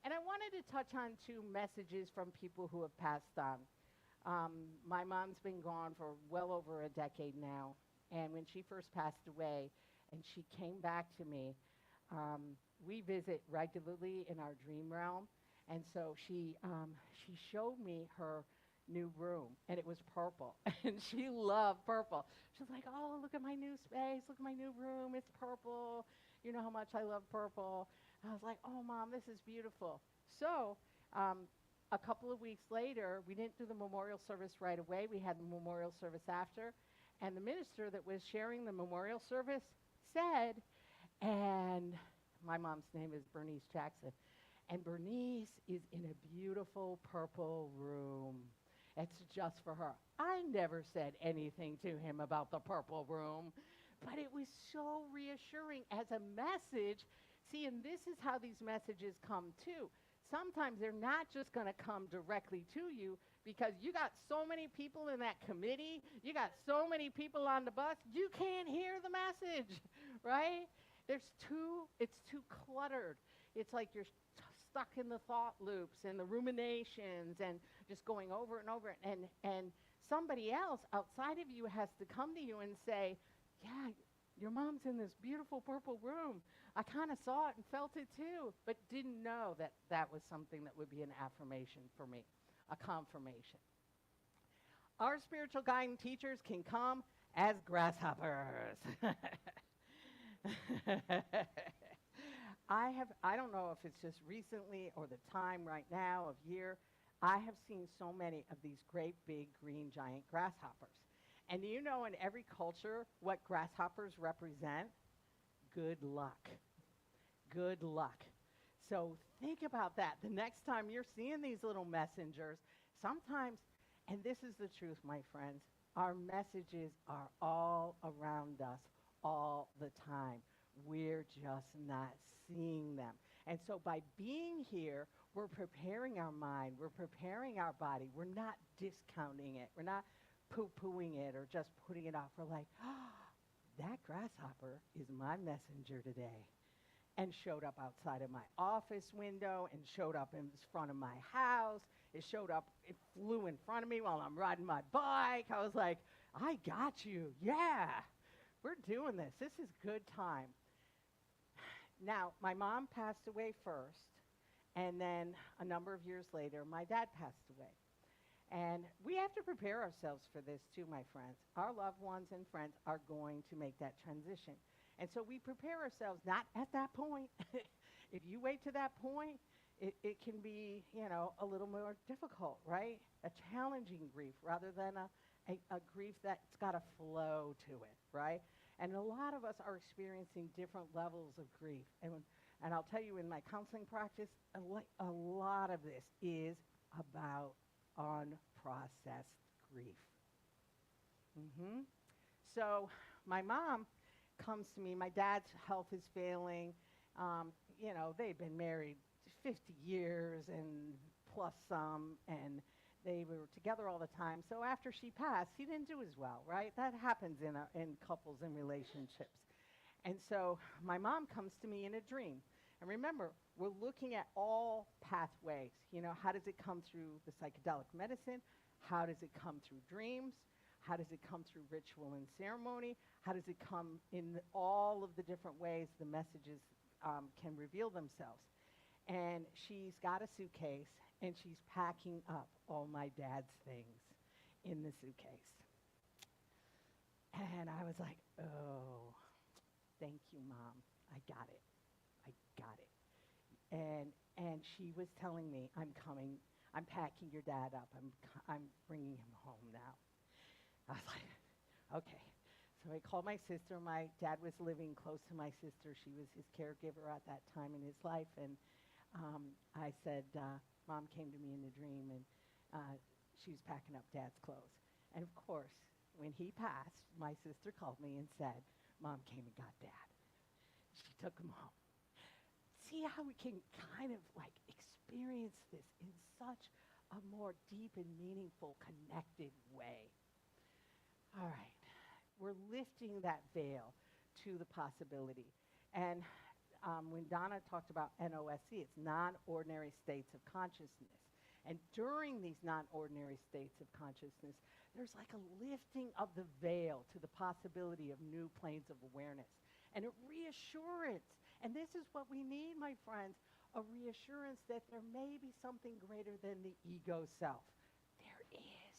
and I wanted to touch on two messages from people who have passed on. My mom's been gone for well over a decade now, and when she first passed away and she came back to me, we visit regularly in our dream realm, and so she showed me her new room, and it was purple, and she loved purple. She was like, oh, look at my new space, look at my new room, it's purple. You know how much I love purple. I was like, oh, Mom, this is beautiful. So a couple of weeks later, we didn't do the memorial service right away. We had the memorial service after, and the minister that was sharing the memorial service said, and my mom's name is Bernice Jackson, and Bernice is in a beautiful purple room. It's just for her. I never said anything to him about the purple room, but it was so reassuring as a message. See, and this is how these messages come too. Sometimes they're not just going to come directly to you because you got so many people in that committee, you got so many people on the bus, you can't hear the message, right? It's too cluttered. It's like you're stuck in the thought loops and the ruminations and just going over and over. And somebody else outside of you has to come to you and say, yeah, your mom's in this beautiful purple room. I kind of saw it and felt it too, but didn't know that that was something that would be an affirmation for me, a confirmation. Our spiritual guide and teachers can come as grasshoppers. I don't know if it's just recently or the time right now of year, I have seen so many of these great big green giant grasshoppers. And do you know in every culture what grasshoppers represent? Good luck. Good luck. So think about that. The next time you're seeing these little messengers, sometimes, and this is the truth, my friends, our messages are all around us all the time. We're just not seeing them. And so by being here, we're preparing our mind, we're preparing our body. We're not discounting it. We're not poo-pooing it or just putting it off. We're like, oh, that grasshopper is my messenger today. And showed up outside of my office window and showed up in front of my house. It showed up, it flew in front of me while I'm riding my bike. I was like, I got you. Yeah, we're doing this. This is good time. Now, my mom passed away first, and then a number of years later, my dad passed away. And we have to prepare ourselves for this too, my friends. Our loved ones and friends are going to make that transition. And so we prepare ourselves not at that point. If you wait to that point, it can be, a little more difficult, right? A challenging grief rather than a grief that's got a flow to it, right? And a lot of us are experiencing different levels of grief. And I'll tell you, in my counseling practice, a lot of this is about unprocessed grief. So my mom comes to me. My dad's health is failing. They've been married 50 years and plus some, and they were together all the time. So after she passed, he didn't do as well, right? That happens in couples and relationships. And so my mom comes to me in a dream. And remember, we're looking at all pathways. How does it come through the psychedelic medicine? How does it come through dreams? How does it come through ritual and ceremony? How does it come in all of the different ways the messages can reveal themselves? And she's got a suitcase, and she's packing up all my dad's things in the suitcase. And I was like, oh, thank you, Mom. I got it. And she was telling me, I'm packing your dad up. I'm bringing him home now. I was like, okay. So I called my sister. My dad was living close to my sister. She was his caregiver at that time in his life. And I said, Mom came to me in a dream, and she was packing up Dad's clothes. And of course, when he passed, my sister called me and said, Mom came and got Dad. She took him home. See how we can kind of like experience this in such a more deep and meaningful, connected way. All right. We're lifting that veil to the possibility. And when Donna talked about NOSC, it's non-ordinary states of consciousness. And during these non-ordinary states of consciousness, there's like a lifting of the veil to the possibility of new planes of awareness and a reassurance. And this is what we need, my friends, a reassurance that there may be something greater than the ego self. There is.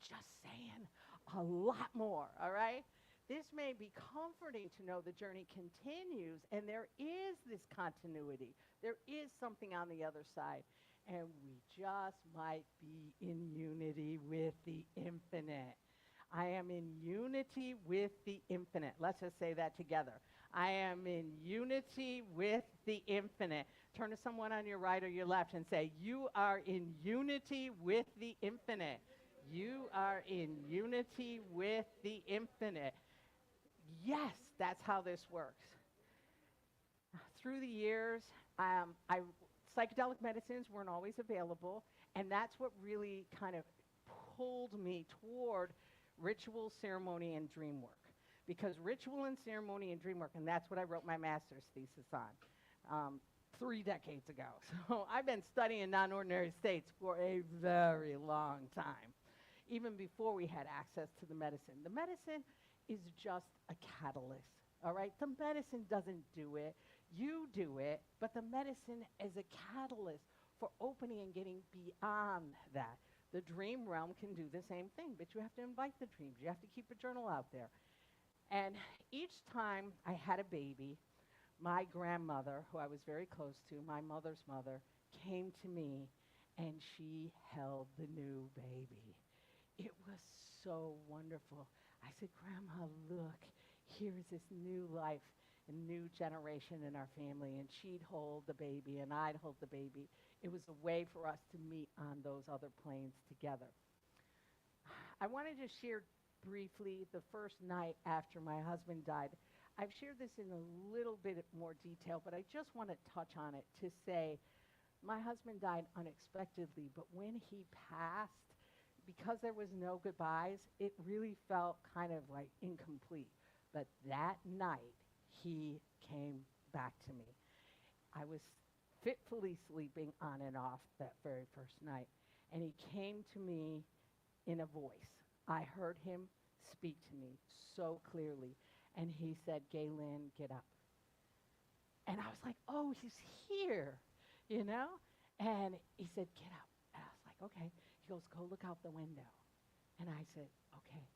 Just saying. A lot more, all right? This may be comforting to know the journey continues, and there is this continuity. There is something on the other side, and we just might be in unity with the infinite. I am in unity with the infinite. Let's just say that together. I am in unity with the infinite. Turn to someone on your right or your left and say, you are in unity with the infinite. You are in unity with the infinite. Yes, that's how this works. Through the years, psychedelic medicines weren't always available, and that's what really kind of pulled me toward ritual, ceremony, and dream work. Because ritual and ceremony and dream work, and that's what I wrote my master's thesis on 3 decades ago. So I've been studying non-ordinary states for a very long time, even before we had access to the medicine. The medicine is just a catalyst, all right? The medicine doesn't do it. You do it, but the medicine is a catalyst for opening and getting beyond that. The dream realm can do the same thing, but you have to invite the dreams. You have to keep a journal out there. And each time I had a baby, my grandmother, who I was very close to, my mother's mother, came to me, and she held the new baby. It was so wonderful. I said, Grandma, look, here's this new life, a new generation in our family. And she'd hold the baby, and I'd hold the baby. It was a way for us to meet on those other planes together. I wanted to share briefly the first night after my husband died. I've shared this in a little bit more detail, but I just want to touch on it to say my husband died unexpectedly, but when he passed, because there was no goodbyes, it really felt kind of like incomplete. But that night, he came back to me. I was fitfully sleeping on and off that very first night, and he came to me in a voice. I heard him speak to me so clearly, and he said, Galen, get up. And I was like, oh, he's here, you know? And he said, get up. And I was like, okay. He goes, go look out the window. And I said, okay.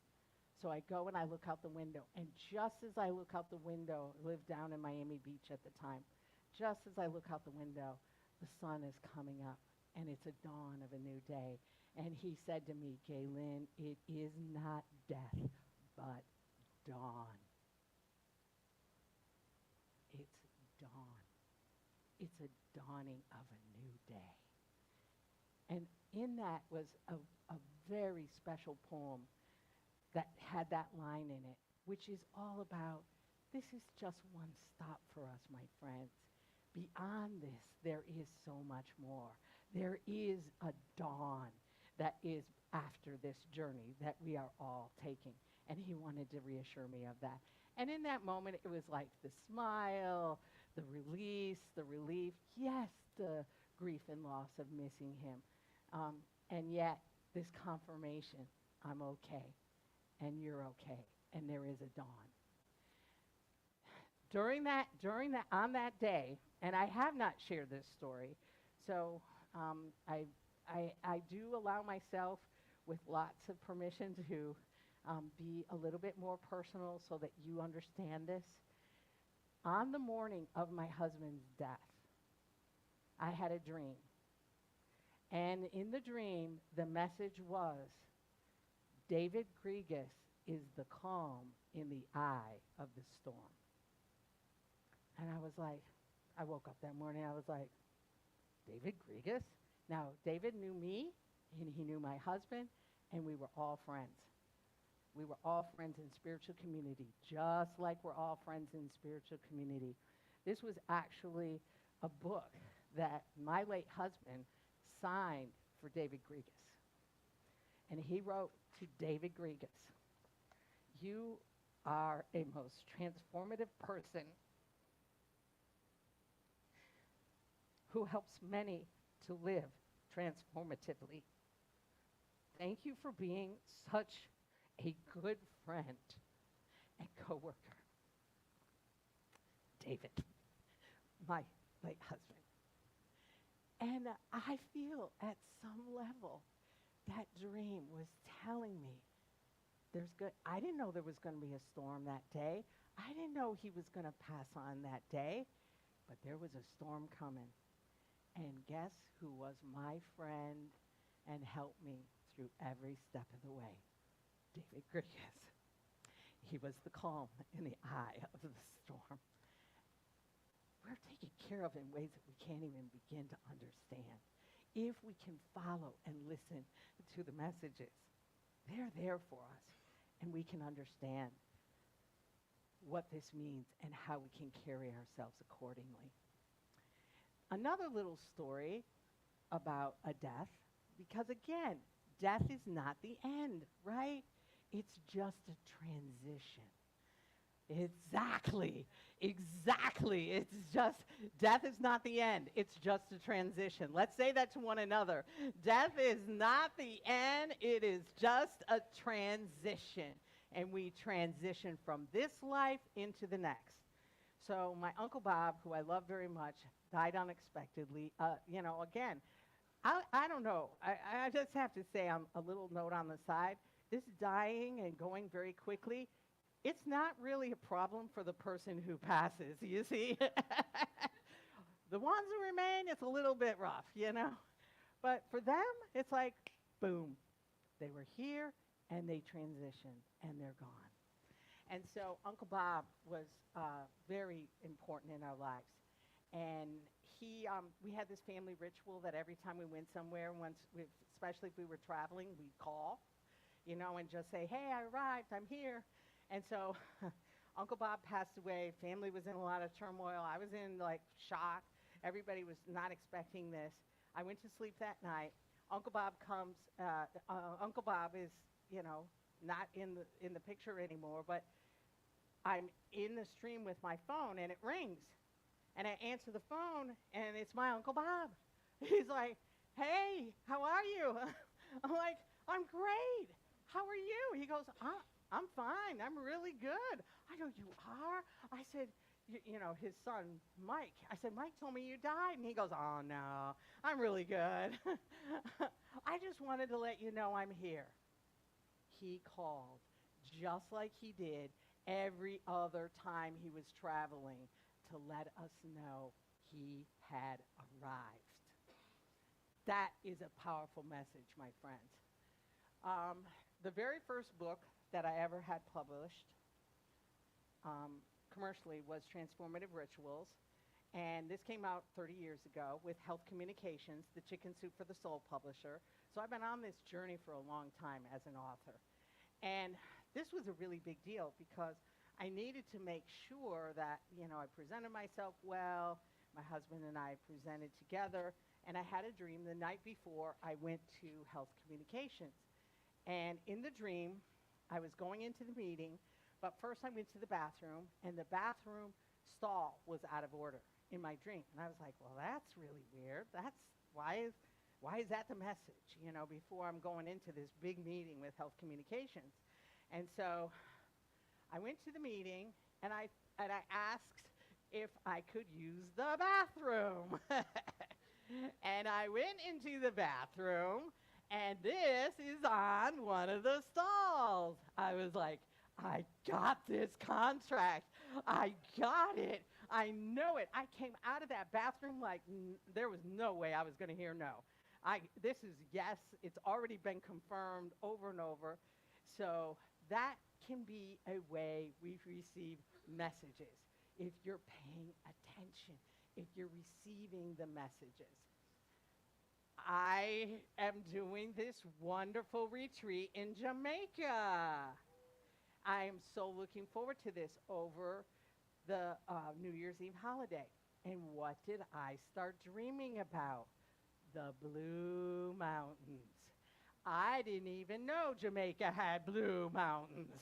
So I go and I look out the window. And just as I look out the window, I lived down in Miami Beach at the time. Just as I look out the window, the sun is coming up and it's a dawn of a new day. And he said to me, Galen, it is not death, but dawn. It's dawn. It's a dawning of a new day. And in that was a very special poem that had that line in it, which is all about this is just one stop for us, my friends. Beyond this, there is so much more. There is a dawn that is after this journey that we are all taking. And he wanted to reassure me of that. And in that moment, it was like the smile, the release, the relief, yes, the grief and loss of missing him. And yet, this confirmation, I'm okay, and you're okay, and there is a dawn. On that day, and I have not shared this story, so I do allow myself with lots of permission to be a little bit more personal so that you understand this. On the morning of my husband's death, I had a dream. And in the dream, the message was, David Grigas is the calm in the eye of the storm. And I was like, I woke up that morning, I was like, David Grigas? Now, David knew me, and he knew my husband, and we were all friends. We were all friends in spiritual community, just like we're all friends in spiritual community. This was actually a book that my late husband signed for David Grigas. And he wrote to David Grigas, you are a most transformative person who helps many to live transformatively. Thank you for being such a good friend and coworker. David, my late husband. And I feel at some level that dream was telling me I didn't know there was going to be a storm that day. I didn't know he was going to pass on that day, but there was a storm coming. And guess who was my friend and helped me through every step of the way? David Grigas. He was the calm in the eye of the storm. We're taken care of in ways that we can't even begin to understand. If we can follow and listen to the messages, they're there for us, and we can understand what this means and how we can carry ourselves accordingly. Another little story about a death, because again, death is not the end, right? It's just a transition. Exactly. It's just, death is not the end. It's just a transition. Let's say that to one another. Death is not the end. It is just a transition. And we transition from this life into the next. So my Uncle Bob, who I love very much, died unexpectedly. Again, I don't know. I just have to say, a little note on the side. This dying and going very quickly, it's not really a problem for the person who passes, you see. The ones who remain, it's a little bit rough, But for them, it's like, boom. They were here, and they transitioned, and they're gone. And so Uncle Bob was very important in our lives. And we had this family ritual that every time we went somewhere, especially if we were traveling, we'd call, and just say, hey, I arrived, I'm here. And so Uncle Bob passed away. Family was in a lot of turmoil. I was in shock. Everybody was not expecting this. I went to sleep that night. Uncle Bob comes. Uncle Bob is, not in the picture anymore, but I'm in the stream with my phone, and it rings. And I answer the phone, and it's my Uncle Bob. He's like, hey, how are you? I'm like, I'm great. How are you? He goes, I'm fine. I'm really good. I go, you are? I said, his son, Mike. I said, Mike told me you died. And he goes, oh, no, I'm really good. I just wanted to let you know I'm here. He called just like he did every other time he was traveling, to let us know he had arrived. That is a powerful message, my friends. The very first book that I ever had published commercially was Transformative Rituals. And this came out 30 years ago with Health Communications, the Chicken Soup for the Soul publisher. So I've been on this journey for a long time as an author. And this was a really big deal because I needed to make sure that, I presented myself well, my husband and I presented together, and I had a dream the night before I went to Health Communications. And in the dream, I was going into the meeting, but first I went to the bathroom, and the bathroom stall was out of order in my dream. And I was like, well, that's really weird. Why is that the message, before I'm going into this big meeting with Health Communications? And so I went to the meeting, and I asked if I could use the bathroom. And I went into the bathroom, and this is on one of the stalls. I was like, I got this contract. I got it. I know it. I came out of that bathroom like there was no way I was going to hear no. This is yes. It's already been confirmed over and over. So that can be a way we receive messages. If you're paying attention, if you're receiving the messages. I am doing this wonderful retreat in Jamaica. I am so looking forward to this over the New Year's Eve holiday. And what did I start dreaming about? The Blue Mountains. I didn't even know Jamaica had blue mountains.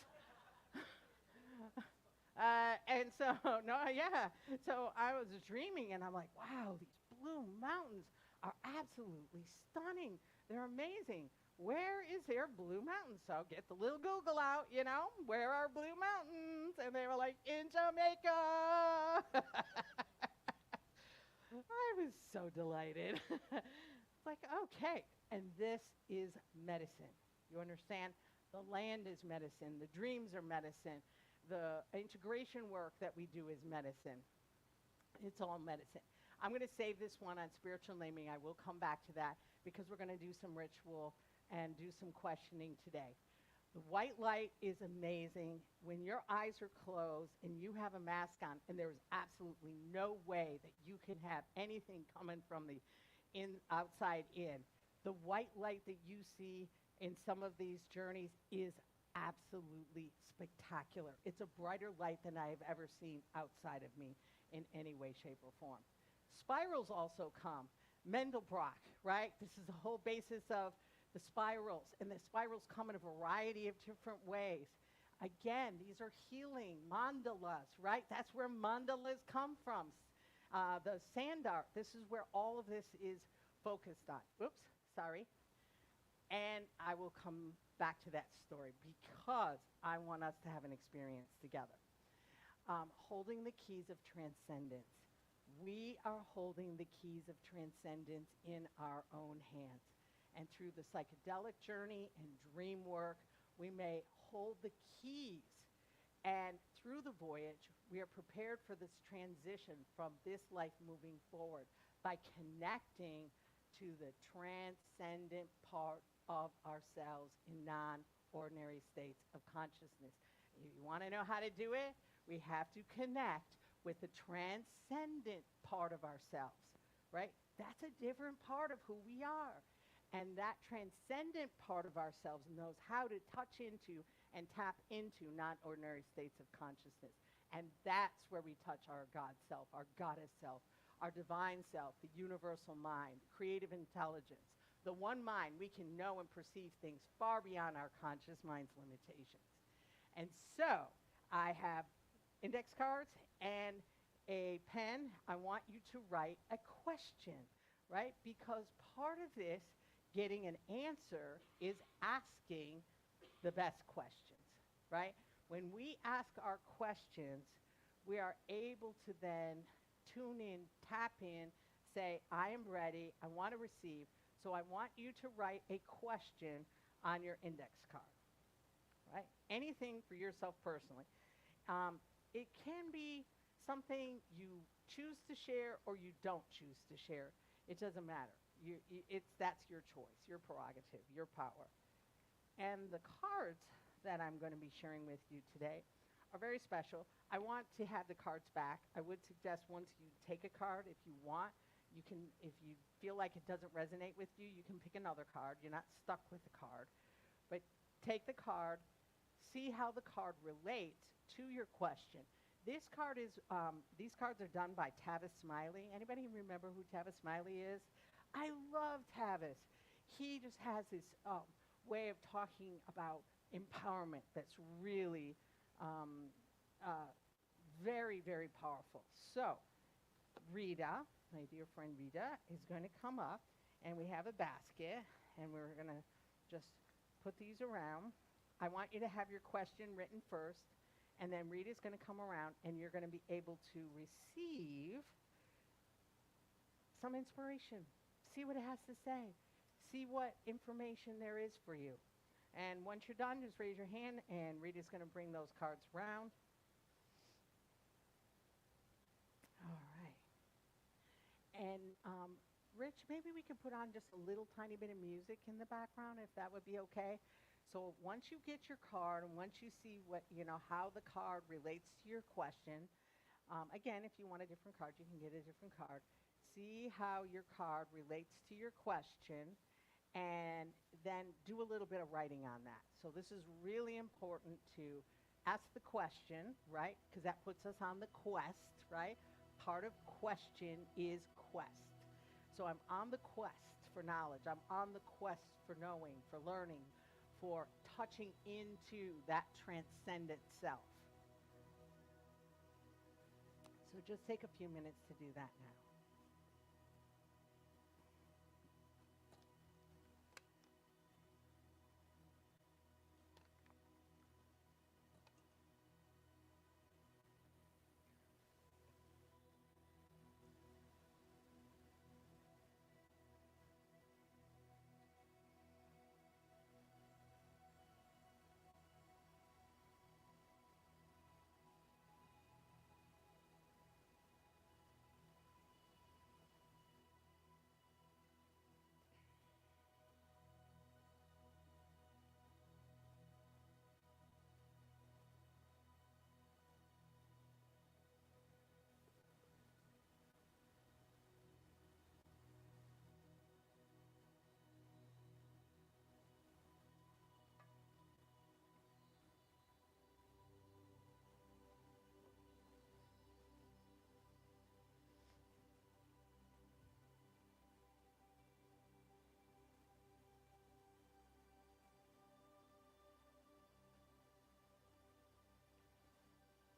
And so, so I was dreaming, and I'm like, wow, these blue mountains are absolutely stunning. They're amazing. Where is there blue mountains? So get the little Google out, where are blue mountains? And they were like, in Jamaica. I was so delighted. It's like, okay. And this is medicine. You understand? The land is medicine. The dreams are medicine. The integration work that we do is medicine. It's all medicine. I'm going to save this one on spiritual naming. I will come back to that because we're going to do some ritual and do some questioning today. The white light is amazing. When your eyes are closed and you have a mask on, and there's absolutely no way that you can have anything coming from the outside in, the white light that you see in some of these journeys is absolutely spectacular. It's a brighter light than I have ever seen outside of me in any way, shape, or form. Spirals also come. Mendelbrock, right? This is the whole basis of the spirals, and the spirals come in a variety of different ways. Again, these are healing mandalas, right? That's where mandalas come from. The sand art, this is where all of this is focused on. Oops, sorry. And I will come back to that story because I want us to have an experience together. Holding the keys of transcendence. We are holding the keys of transcendence in our own hands. And through the psychedelic journey and dream work, we may hold the keys. And through the voyage, we are prepared for this transition from this life moving forward by connecting to the transcendent part of ourselves in non-ordinary states of consciousness. If you want to know how to do it, we have to connect with the transcendent part of ourselves, right? That's a different part of who we are. And that transcendent part of ourselves knows how to touch into and tap into non-ordinary states of consciousness. And that's where we touch our God self, our goddess self, our divine self, the universal mind, creative intelligence, the one mind. We can know and perceive things far beyond our conscious mind's limitations. And so I have index cards and a pen. I want you to write a question, right? Because part of this getting an answer is asking the best questions, right? When we ask our questions, we are able to then tune in, tap in, say, I am ready, I want to receive. So I want you to write a question on your index card. right? Anything for yourself personally. It can be something you choose to share or you don't choose to share. It doesn't matter. That's your choice, your prerogative, your power. And the cards that I'm going to be sharing with you today are very special. I want to have the cards back. I would suggest once you take a card, if you want, you can, if you feel like it doesn't resonate with you, you can pick another card. You're not stuck with the card. But take the card, see how the card relates to your question. These cards are done by Tavis Smiley. Anybody remember who Tavis Smiley is? I love Tavis. He just has this way of talking about empowerment that's really um, uh, very, very powerful. So, Rita, my dear friend Rita, is going to come up, and we have a basket, and we're going to just put these around. I want you to have your question written first, and then Rita's going to come around, and you're going to be able to receive some inspiration. See what it has to say. See what information there is for you. And once you're done, just raise your hand, and Rita's going to bring those cards around. All right. And Rich, maybe we could put on just a little tiny bit of music in the background, if that would be okay. So once you get your card, and once you see how the card relates to your question, again, if you want a different card, you can get a different card. See how your card relates to your question, and then do a little bit of writing on that. So this is really important to ask the question, right? Because that puts us on the quest, right? Part of question is quest. So I'm on the quest for knowledge. I'm on the quest for knowing, for learning, for touching into that transcendent self. So just take a few minutes to do that now.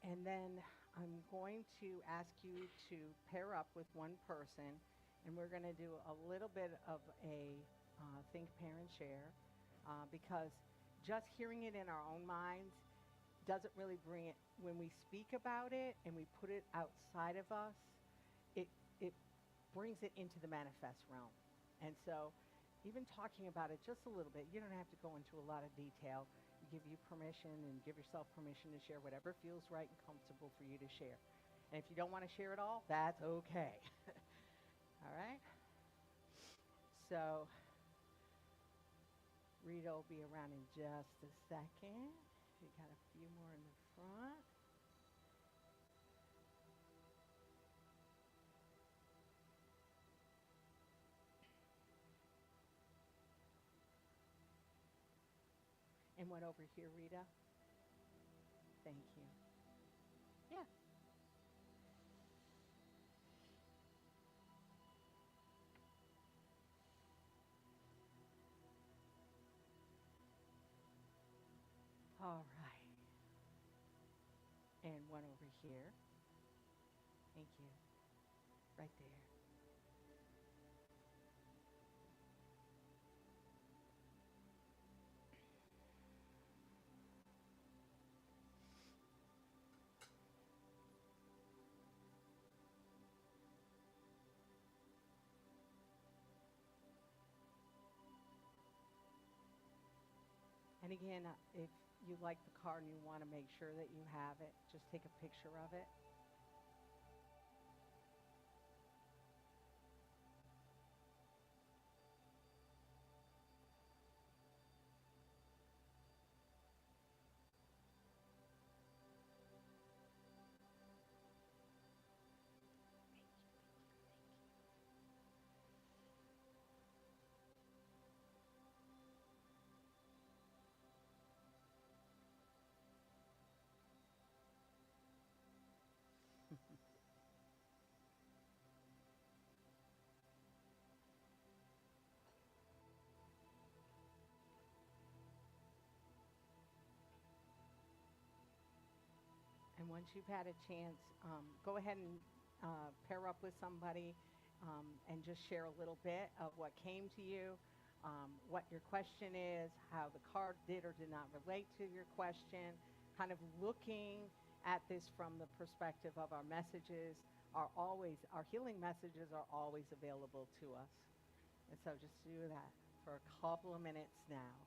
And then I'm going to ask you to pair up with one person, and we're going to do a little bit of a think, pair, and share, because just hearing it in our own minds doesn't really bring it. When we speak about it and we put it outside of us, it brings it into the manifest realm. And so even talking about it just a little bit, you don't have to go into a lot of detail. Give you permission and give yourself permission to share whatever feels right and comfortable for you to share. And if you don't want to share it all, that's okay. All right? So Rita will be around in just a second. We got a few more in the front. And one over here, Rita. Thank you. Yeah. All right. And one over here. Thank you. Right there. And again, if you like the card and you want to make sure that you have it, just take a picture of it. And once you've had a chance, go ahead and pair up with somebody and just share a little bit of what came to you, what your question is, how the card did or did not relate to your question, kind of looking at this from the perspective of our messages are always, our healing messages are always available to us. And so just do that for a couple of minutes now.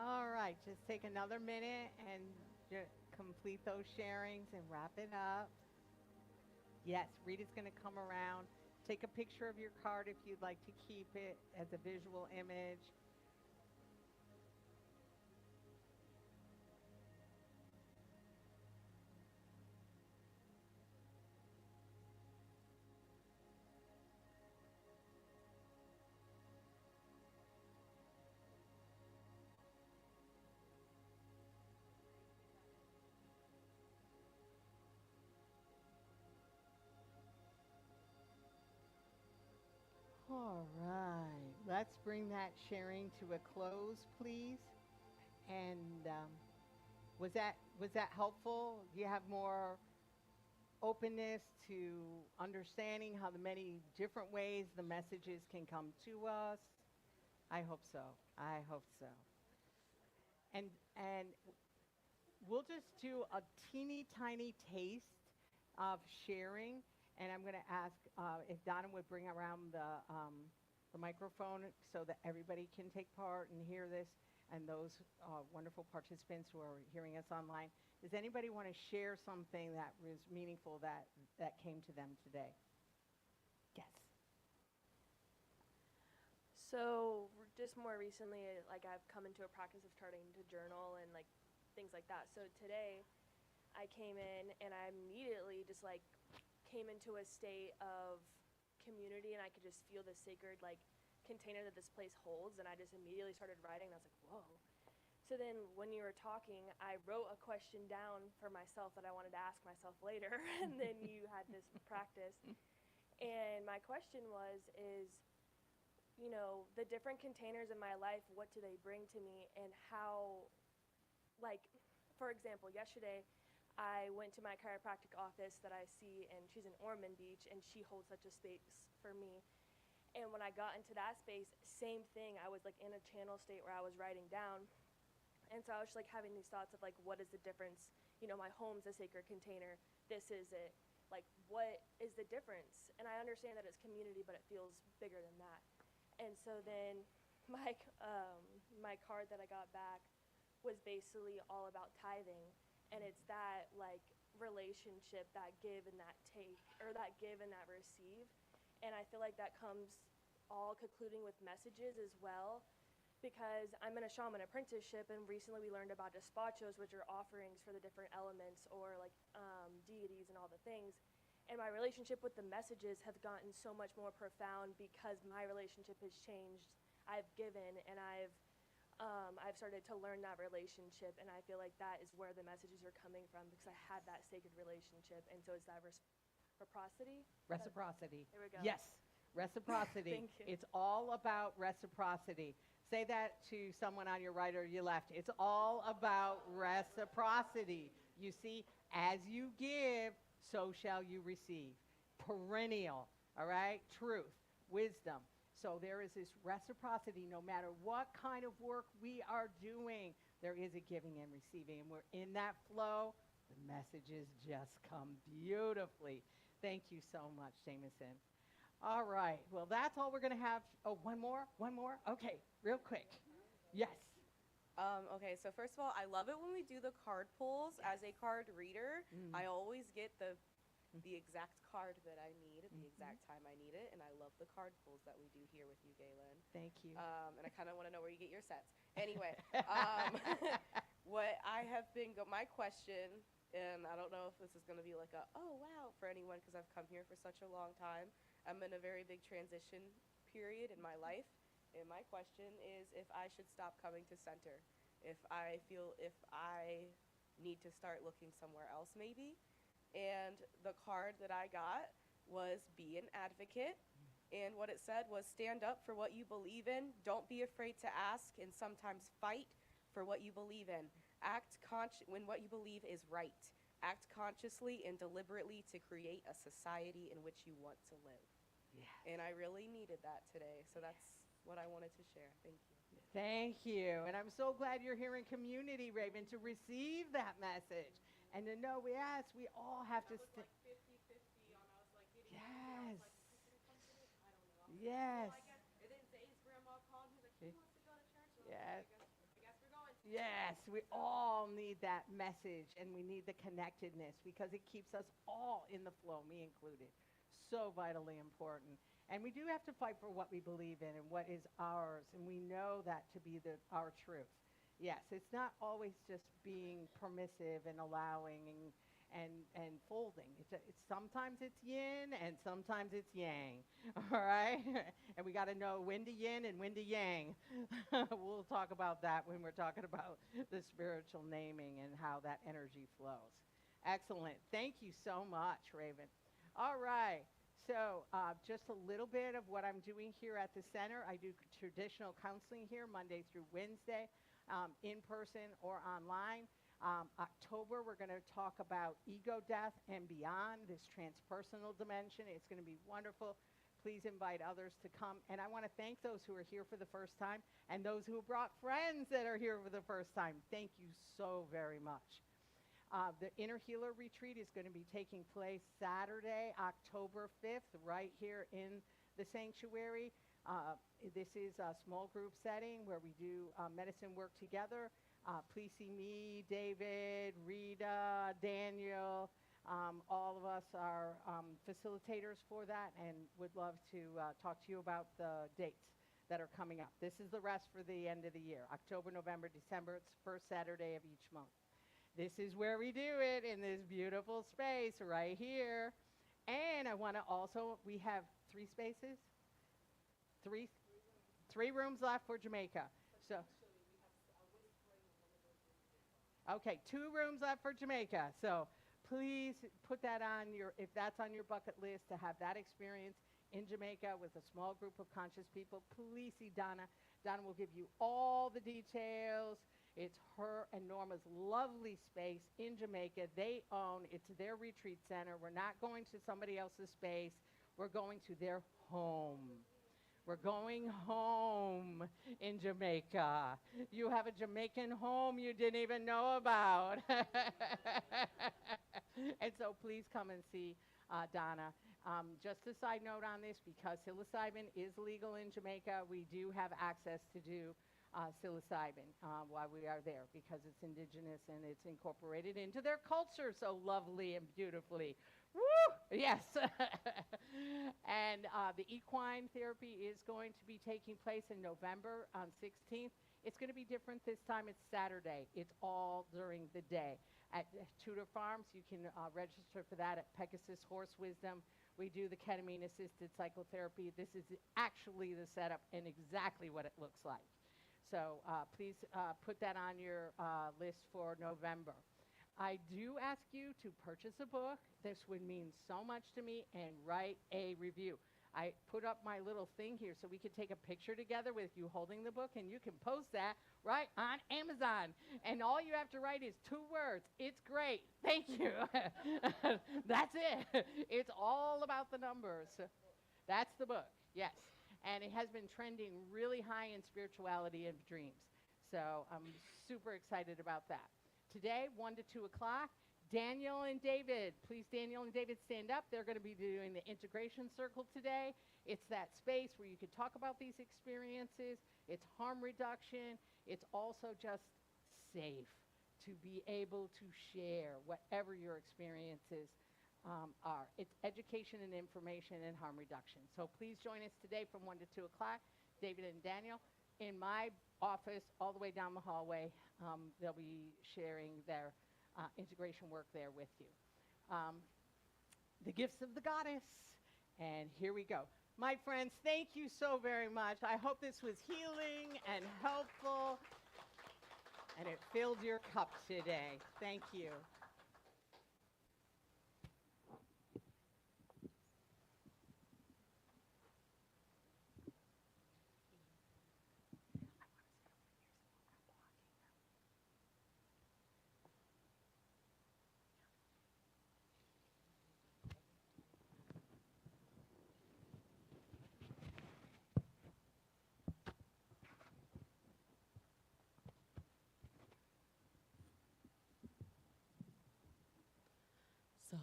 All right, just take another minute and complete those sharings and wrap it up. Yes, Rita's going to come around Take a picture of your card if you'd like to keep it as a visual image. All right, let's bring that sharing to a close, please. And was that helpful? Do you have more openness to understanding how the many different ways the messages can come to us? I hope so. I hope so. And we'll just do a teeny tiny taste of sharing, and I'm going to ask if Donna would bring around the microphone so that everybody can take part and hear this, and those wonderful participants who are hearing us online. Does anybody want to share something that was meaningful that came to them today? Yes. So just more recently, like I've come into a practice of starting to journal and like things like that. So today, I came in and I immediately just like came into a state of community, and I could just feel the sacred like container that this place holds, and I just immediately started writing, and I was like, whoa. So then when you were talking, I wrote a question down for myself that I wanted to ask myself later, and then you had this practice. And my question is, you know, the different containers in my life, what do they bring to me, and how, like, for example, yesterday I went to my chiropractic office that I see, and she's in Ormond Beach, and she holds such a space for me. And when I got into that space, same thing, I was like in a channel state where I was writing down. And so I was just like having these thoughts of like, what is the difference? You know, my home's a sacred container. This is it. Like, what is the difference? And I understand that it's community, but it feels bigger than that. And so then my card that I got back was basically all about tithing. And it's that like relationship, that give and that take, or that give and that receive. And I feel like that comes all concluding with messages as well, because I'm in a shaman apprenticeship, and recently we learned about despachos, which are offerings for the different elements or like deities and all the things. And my relationship with the messages have gotten so much more profound because my relationship has changed. I've given, and I've started to learn that relationship, and I feel like that is where the messages are coming from, because I had that sacred relationship, and so it's that reciprocity. Reciprocity. There we go. Yes, reciprocity. Thank you. It's all about reciprocity. Say that to someone on your right or your left. It's all about reciprocity. You see, as you give, so shall you receive. Perennial, all right? Truth, wisdom. So there is this reciprocity no matter what kind of work we are doing. There is a giving and receiving, and we're in that flow. The messages just come beautifully. Thank you so much, Jameson. All right. Well, that's all we're going to have. Oh, one more? Okay, real quick. Yes. Okay, so first of all, I love it when we do the card pulls. As a card reader, I always get the exact card that I need at the exact time I need it, and I love the card pulls that we do here with you, Galen. Thank you. And I kind of want to know where you get your sets. Anyway, what I have been, my question, and I don't know if this is going to be like a, oh, wow, for anyone, because I've come here for such a long time. I'm in a very big transition period in my life, and my question is if I should stop coming to center, if I need to start looking somewhere else maybe. And the card that I got was be an advocate, and what it said was stand up for what you believe in, don't be afraid to ask, and sometimes fight for what you believe in. When what you believe is right. Act consciously and deliberately to create a society in which you want to live. Yeah. And I really needed that today, so that's what I wanted to share. Thank you. Thank you. And I'm so glad you're here in community, Raven, to receive that message. And to know, yes, we all have to stay. Like 50-50 on, I was like getting Yes. I was like, is he gonna come today? I don't know. Yes. Well, I guess it didn't say his grandma called. He's like, he wants to go to church. So Yes. I guess we're going. Yes, we all need that message, and we need the connectedness because it keeps us all in the flow, me included. so vitally important. And we do have to fight for what we believe in and what is ours, and we know that to be our truth. Yes, it's not always just being permissive and allowing and folding. It's sometimes it's yin and sometimes it's yang. All right, and we got to know when to yin and when to yang. We'll talk about that when we're talking about the spiritual naming and how that energy flows. Excellent. Thank you so much, Raven. All right. So just a little bit of what I'm doing here at the center. I do traditional counseling here Monday through Wednesday, in person or online. October, we're going to talk about ego death and beyond, this transpersonal dimension. It's going to be wonderful. Please invite others to come. And I want to thank those who are here for the first time and those who brought friends that are here for the first time. Thank you so very much. The Inner Healer Retreat is going to be taking place Saturday, October 5th, right here in the sanctuary. This is a small group setting where we do medicine work together. Please see me, David, Rita, Daniel. All of us are facilitators for that and would love to talk to you about the dates that are coming up. This is the rest for the end of the year, October, November, December. It's the first Saturday of each month. This is where we do it, in this beautiful space right here. And I want to also, we have 3 spaces, three rooms left for Jamaica. So, okay, 2 rooms left for Jamaica. So please put that on if that's on your bucket list, to have that experience in Jamaica with a small group of conscious people. Please see Donna. Donna will give you all the details. It's her and Norma's lovely space in Jamaica. They own, it's their retreat center. We're not going to somebody else's space. We're going to their home. We're going home in Jamaica. You have a Jamaican home you didn't even know about. And so please come and see Donna. Just a side note on this, because psilocybin is legal in Jamaica, we do have access to do psilocybin while we are there, because it's indigenous and it's incorporated into their culture so lovely and beautifully. Woo! Yes. And the equine therapy is going to be taking place in November on 16th. It's going to be different this time. It's Saturday. It's all during the day. At Tudor Farms, you can register for that at Pegasus Horse Wisdom. We do the ketamine-assisted psychotherapy. This is actually the setup and exactly what it looks like. So please put that on your list for November. I do ask you to purchase a book. This would mean so much to me, and write a review. I put up my little thing here so we could take a picture together with you holding the book, and you can post that right on Amazon. And all you have to write is 2 words. It's great. Thank you. That's it. It's all about the numbers. That's the book, yes. And it has been trending really high in spirituality and dreams. So I'm super excited about that. Today, 1 to 2 o'clock, Daniel and David. Please, Daniel and David, stand up. They're going to be doing the integration circle today. It's that space where you can talk about these experiences. It's harm reduction. It's also just safe to be able to share whatever your experiences are. It's education and information and harm reduction. So please join us today from 1 to 2 o'clock, David and Daniel. In my office, all the way down the hallway, they'll be sharing their integration work there with you. The gifts of the goddess. And here we go. My friends, thank you so very much. I hope this was healing and helpful, and it filled your cup today. Thank you. So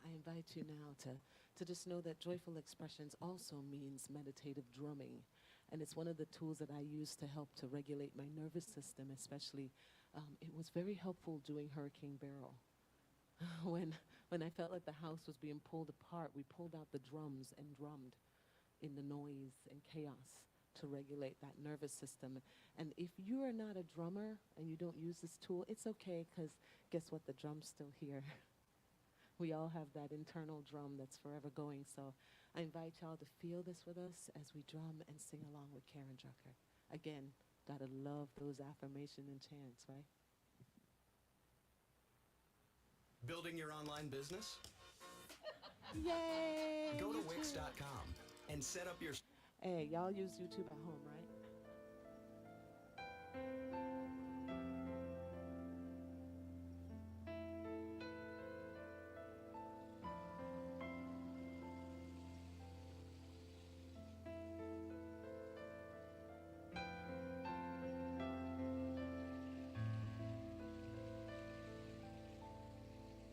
I invite you now to just know that Joyful Expressions also means meditative drumming. And it's one of the tools that I use to help to regulate my nervous system, especially. It was very helpful doing Hurricane Beryl. when I felt like the house was being pulled apart, we pulled out the drums and drummed in the noise and chaos to regulate that nervous system. And if you are not a drummer and you don't use this tool, it's okay, because guess what? The drum's still here. We all have that internal drum that's forever going. So I invite y'all to feel this with us as we drum and sing along with Karen Drucker. Again, gotta love those affirmation and chants, right? Building your online business? Yay! Go to YouTube. Wix.com and set up your Hey, y'all use YouTube at home, right?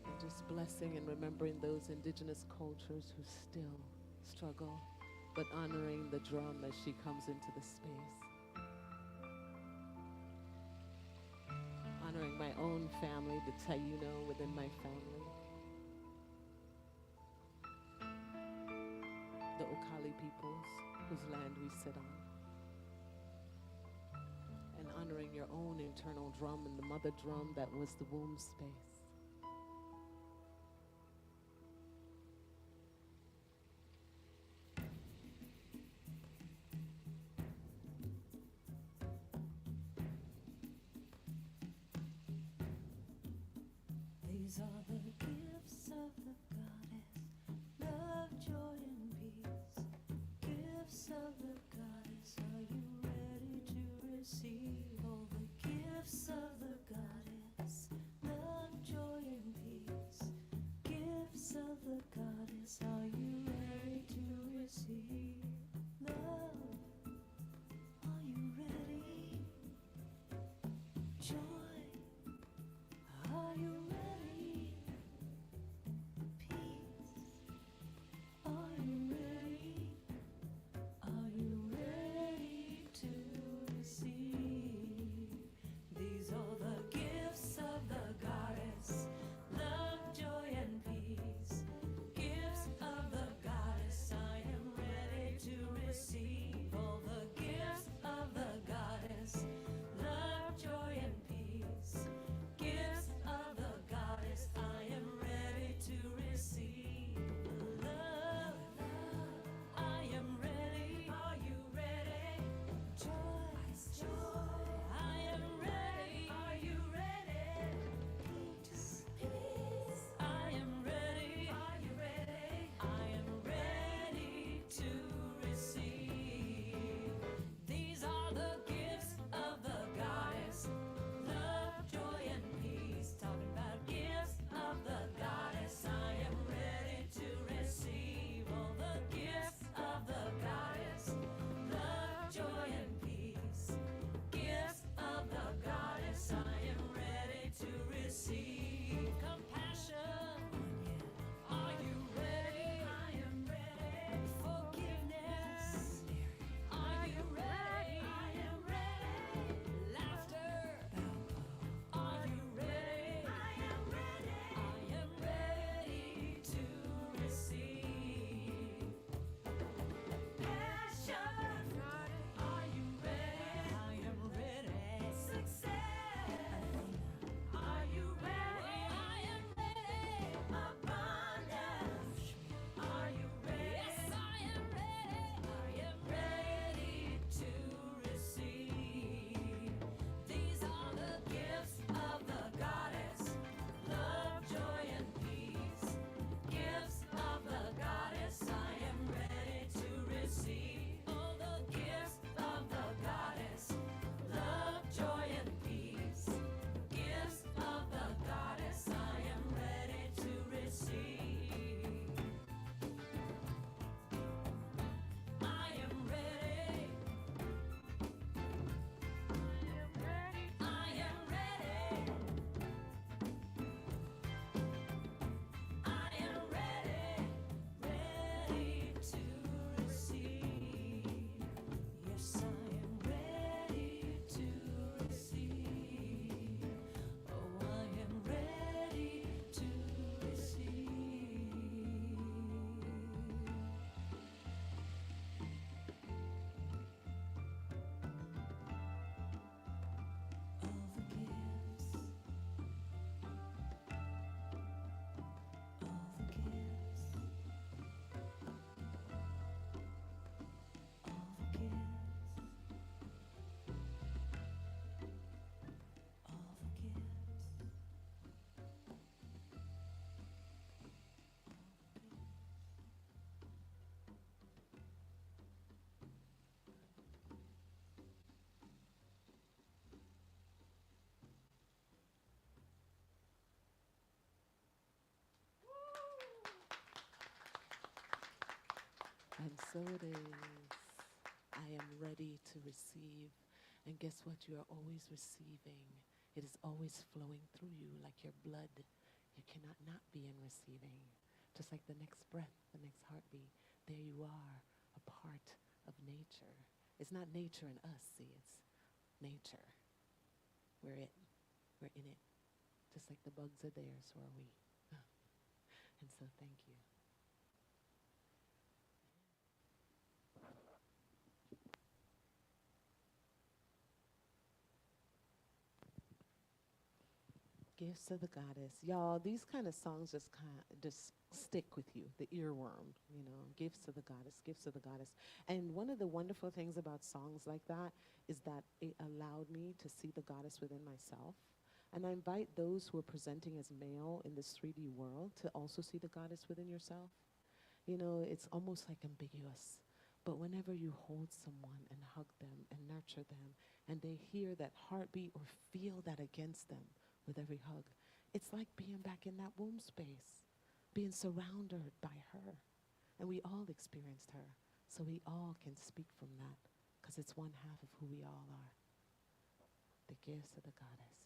And just blessing and remembering those indigenous cultures who still struggle, but honoring the drum as she comes into the space. Honoring my own family, the Taino within my family. The Okali peoples whose land we sit on. And honoring your own internal drum and the mother drum that was the womb space. These are the gifts of the goddess, love, joy, and peace. Gifts of the goddess, are you ready to receive all the gifts of the goddess, love, joy, and peace? Gifts of the goddess, are you ready to receive love? Are you ready? Joy, are you ready? Peace, are you ready? Are you ready to receive? These are the gifts of the goddess, love, joy, and peace. Gifts of the goddess, I am ready to receive all the gifts of the goddess, love, joy, and peace. Gifts of the goddess. so it is. I am ready to receive. And guess what? You are always receiving. It is always flowing through you like your blood. You cannot not be in receiving. Just like the next breath, the next heartbeat, there you are, a part of nature. It's not nature in us, see, it's nature. We're it. We're in it. Just like the bugs are there, so are we. And so thank you. Gifts of the Goddess. Y'all, these kind of songs just stick with you, the earworm, Gifts of the Goddess, Gifts of the Goddess. And one of the wonderful things about songs like that is that it allowed me to see the goddess within myself. And I invite those who are presenting as male in this 3D world to also see the goddess within yourself. It's almost like ambiguous. But whenever you hold someone and hug them and nurture them, and they hear that heartbeat or feel that against them with every hug, it's like being back in that womb space, being surrounded by her. And we all experienced her, so we all can speak from that, because it's one half of who we all are. The gifts of the goddess.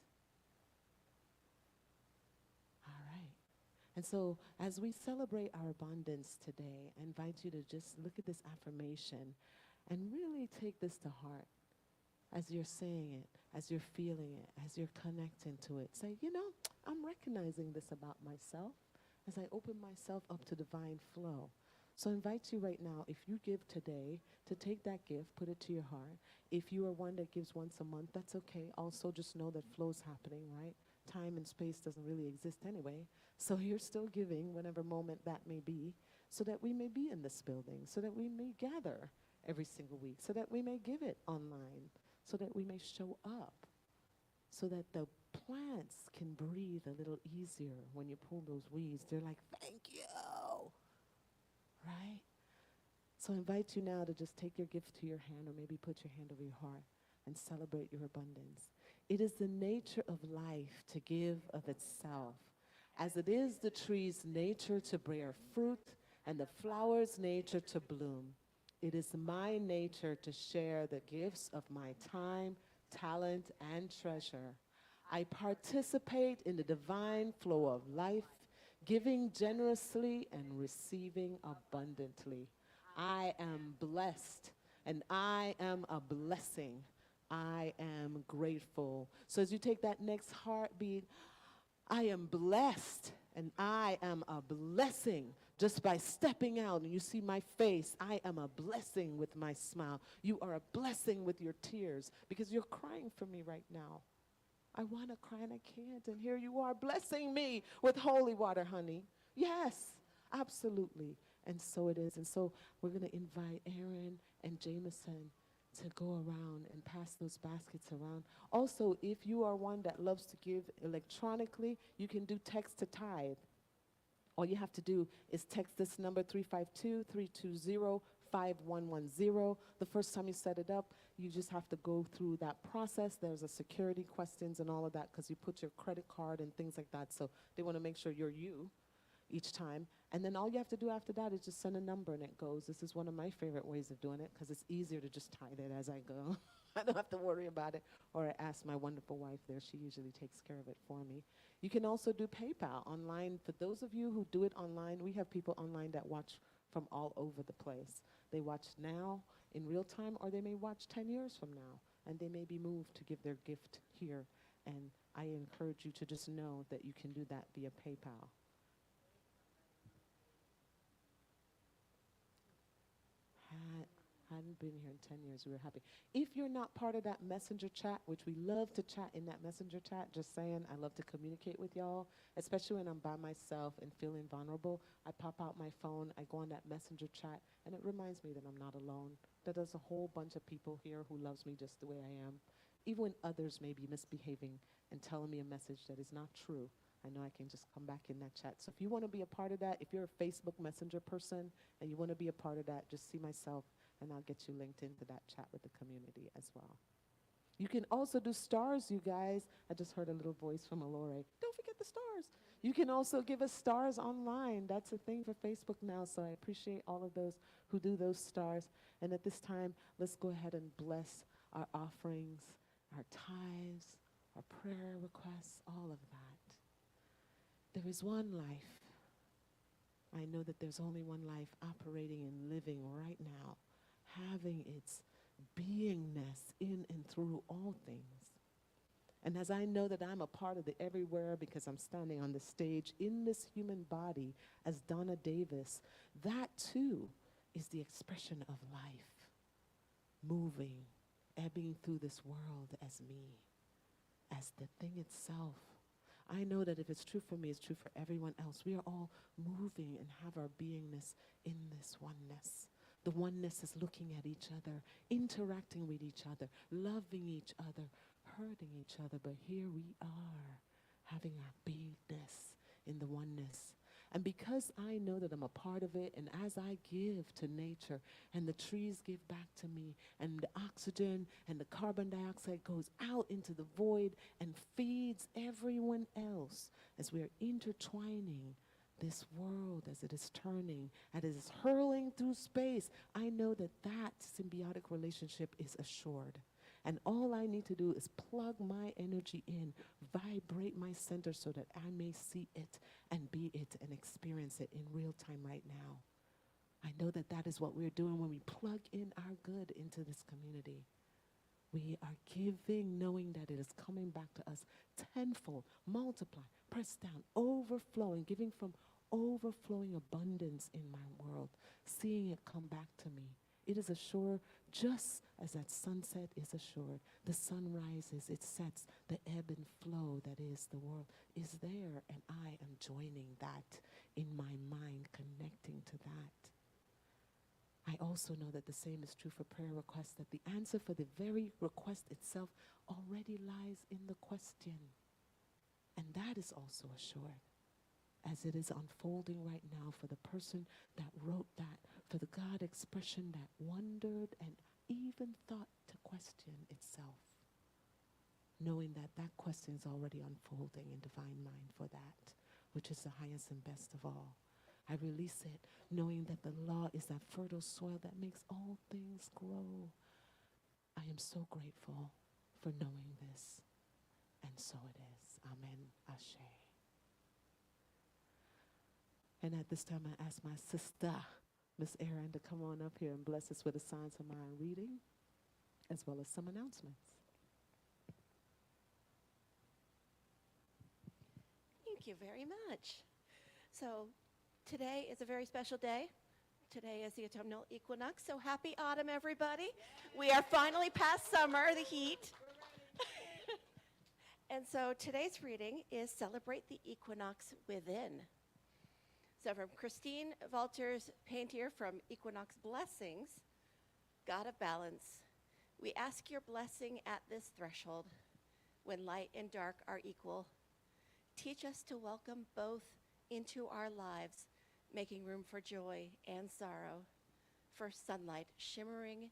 All right. And so as we celebrate our abundance today, I invite you to just look at this affirmation and really take this to heart as you're saying it, as you're feeling it, as you're connecting to it. Say, I'm recognizing this about myself as I open myself up to divine flow. So I invite you right now, if you give today, to take that gift, put it to your heart. If you are one that gives once a month, that's okay. Also just know that flow's happening, right? Time and space doesn't really exist anyway. So you're still giving whatever moment that may be, so that we may be in this building, so that we may gather every single week, so that we may give it online, so that we may show up, so that the plants can breathe a little easier when you pull those weeds. They're like, thank you, right? So I invite you now to just take your gift to your hand, or maybe put your hand over your heart and celebrate your abundance. It is the nature of life to give of itself, as it is the tree's nature to bear fruit and the flower's nature to bloom. It is my nature to share the gifts of my time, talent, and treasure. I participate in the divine flow of life, giving generously and receiving abundantly. I am blessed, and I am a blessing. I am grateful. So as you take that next heartbeat, I am blessed, and I am a blessing. Just by stepping out and you see my face, I am a blessing with my smile. You are a blessing with your tears, because you're crying for me right now. I want to cry and I can't, and here you are blessing me with holy water, honey. Yes, absolutely. And so it is. And so we're going to invite Aaron and Jameson to go around and pass those baskets around. Also, if you are one that loves to give electronically, you can do text to tithe. All you have to do is text this number, 352-320-5110. The first time you set it up, you just have to go through that process. There's a security questions and all of that, because you put your credit card and things like that. So they want to make sure you're you each time. And then all you have to do after that is just send a number and it goes. This is one of my favorite ways of doing it, because it's easier to just tithe it as I go. I don't have to worry about it. Or I ask my wonderful wife there. She usually takes care of it for me. You can also do PayPal online. For those of you who do it online, we have people online that watch from all over the place. They watch now in real time, or they may watch 10 years from now, and they may be moved to give their gift here. And I encourage you to just know that you can do that via PayPal. Hadn't been here in 10 years. We were happy. If you're not part of that messenger chat, which we love to chat in that messenger chat, just saying, I love to communicate with y'all, especially when I'm by myself and feeling vulnerable. I pop out my phone, I go on that messenger chat, and it reminds me that I'm not alone, that there's a whole bunch of people here who loves me just the way I am. Even when others may be misbehaving and telling me a message that is not true, I know I can just come back in that chat. So if you want to be a part of that, if you're a Facebook Messenger person and you want to be a part of that, just see myself, and I'll get you linked into that chat with the community as well. You can also do stars, you guys. I just heard a little voice from Alore. Don't forget the stars. You can also give us stars online. That's a thing for Facebook now, so I appreciate all of those who do those stars. And at this time, let's go ahead and bless our offerings, our tithes, our prayer requests, all of that. There is one life. I know that there's only one life operating and living right now, having its beingness in and through all things. And as I know that I'm a part of the everywhere because I'm standing on the stage in this human body as Donna Davis, that too is the expression of life, moving, ebbing through this world as me, as the thing itself. I know that if it's true for me, it's true for everyone else. We are all moving and have our beingness in this oneness. The oneness is looking at each other, interacting with each other, loving each other, hurting each other. But here we are, having our beingness in the oneness. And because I know that I'm a part of it, and as I give to nature, and the trees give back to me, and the oxygen and the carbon dioxide goes out into the void and feeds everyone else, as we are intertwining this world as it is turning, and it is hurling through space, I know that that symbiotic relationship is assured. And all I need to do is plug my energy in, vibrate my center so that I may see it and be it and experience it in real time right now. I know that that is what we're doing when we plug in our good into this community. We are giving, knowing that it is coming back to us tenfold, multiply, pressed down, overflowing, giving from overflowing abundance in my world, seeing it come back to me. It is assured, just as that sunset is assured. The sun rises, it sets, the ebb and flow that is the world is there, and I am joining that in my mind, connecting to that. I also know that the same is true for prayer requests, that the answer for the very request itself already lies in the question. And that is also assured, as it is unfolding right now for the person that wrote that, for the God expression that wondered and even thought to question itself, knowing that that question is already unfolding in divine mind for that, which is the highest and best of all. I release it, knowing that the law is that fertile soil that makes all things grow. I am so grateful for knowing this, and so it is. Amen. Ashe. And at this time, I ask my sister, Miss Erin, to come on up here and bless us with a Signs of Mind reading, as well as some announcements. Thank you very much. So today is a very special day. Today is the autumnal equinox, so happy autumn, everybody. We are finally past summer, the heat. And so today's reading is Celebrate the Equinox Within. So from Christine Walters Paintier from Equinox Blessings, God of Balance, we ask your blessing at this threshold when light and dark are equal. Teach us to welcome both into our lives, making room for joy and sorrow, for sunlight shimmering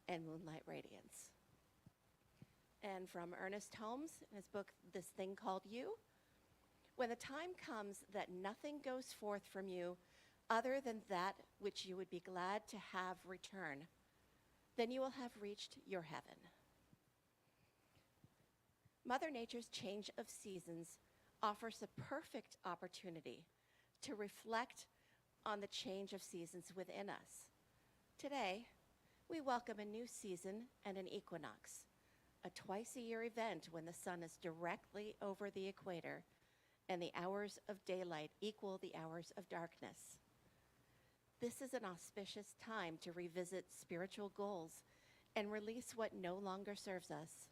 and moonlight radiance. And from Ernest Holmes, in his book, This Thing Called You, when the time comes that nothing goes forth from you other than that which you would be glad to have return, then you will have reached your heaven. Mother Nature's change of seasons offers a perfect opportunity to reflect on the change of seasons within us. Today, we welcome a new season and an equinox, a twice-a-year event when the sun is directly over the equator and the hours of daylight equal the hours of darkness. This is an auspicious time to revisit spiritual goals and release what no longer serves us.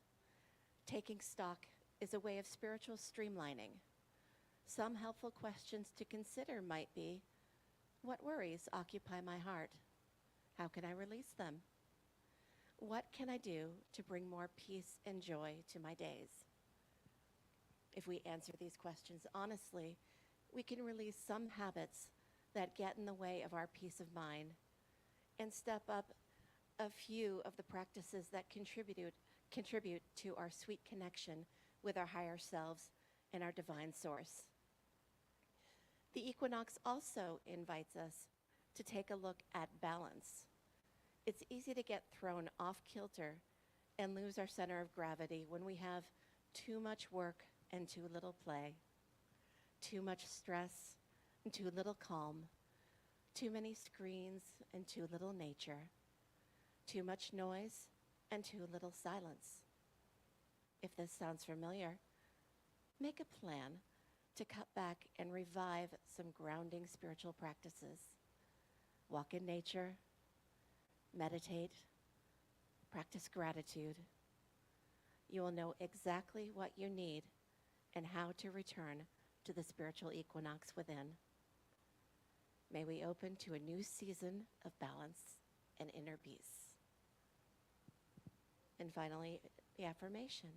Taking stock is a way of spiritual streamlining. Some helpful questions to consider might be, what worries occupy my heart? How can I release them? What can I do to bring more peace and joy to my days? If we answer these questions honestly, we can release some habits that get in the way of our peace of mind and step up a few of the practices that contribute to our sweet connection with our higher selves and our divine source. The equinox also invites us to take a look at balance. It's easy to get thrown off kilter and lose our center of gravity when we have too much work and too little play, too much stress and too little calm, too many screens and too little nature, too much noise and too little silence. If this sounds familiar, make a plan to cut back and revive some grounding spiritual practices. Walk in nature, meditate, practice gratitude. You will know exactly what you need and how to return to the spiritual equinox within. May we open to a new season of balance and inner peace. And finally, the affirmation.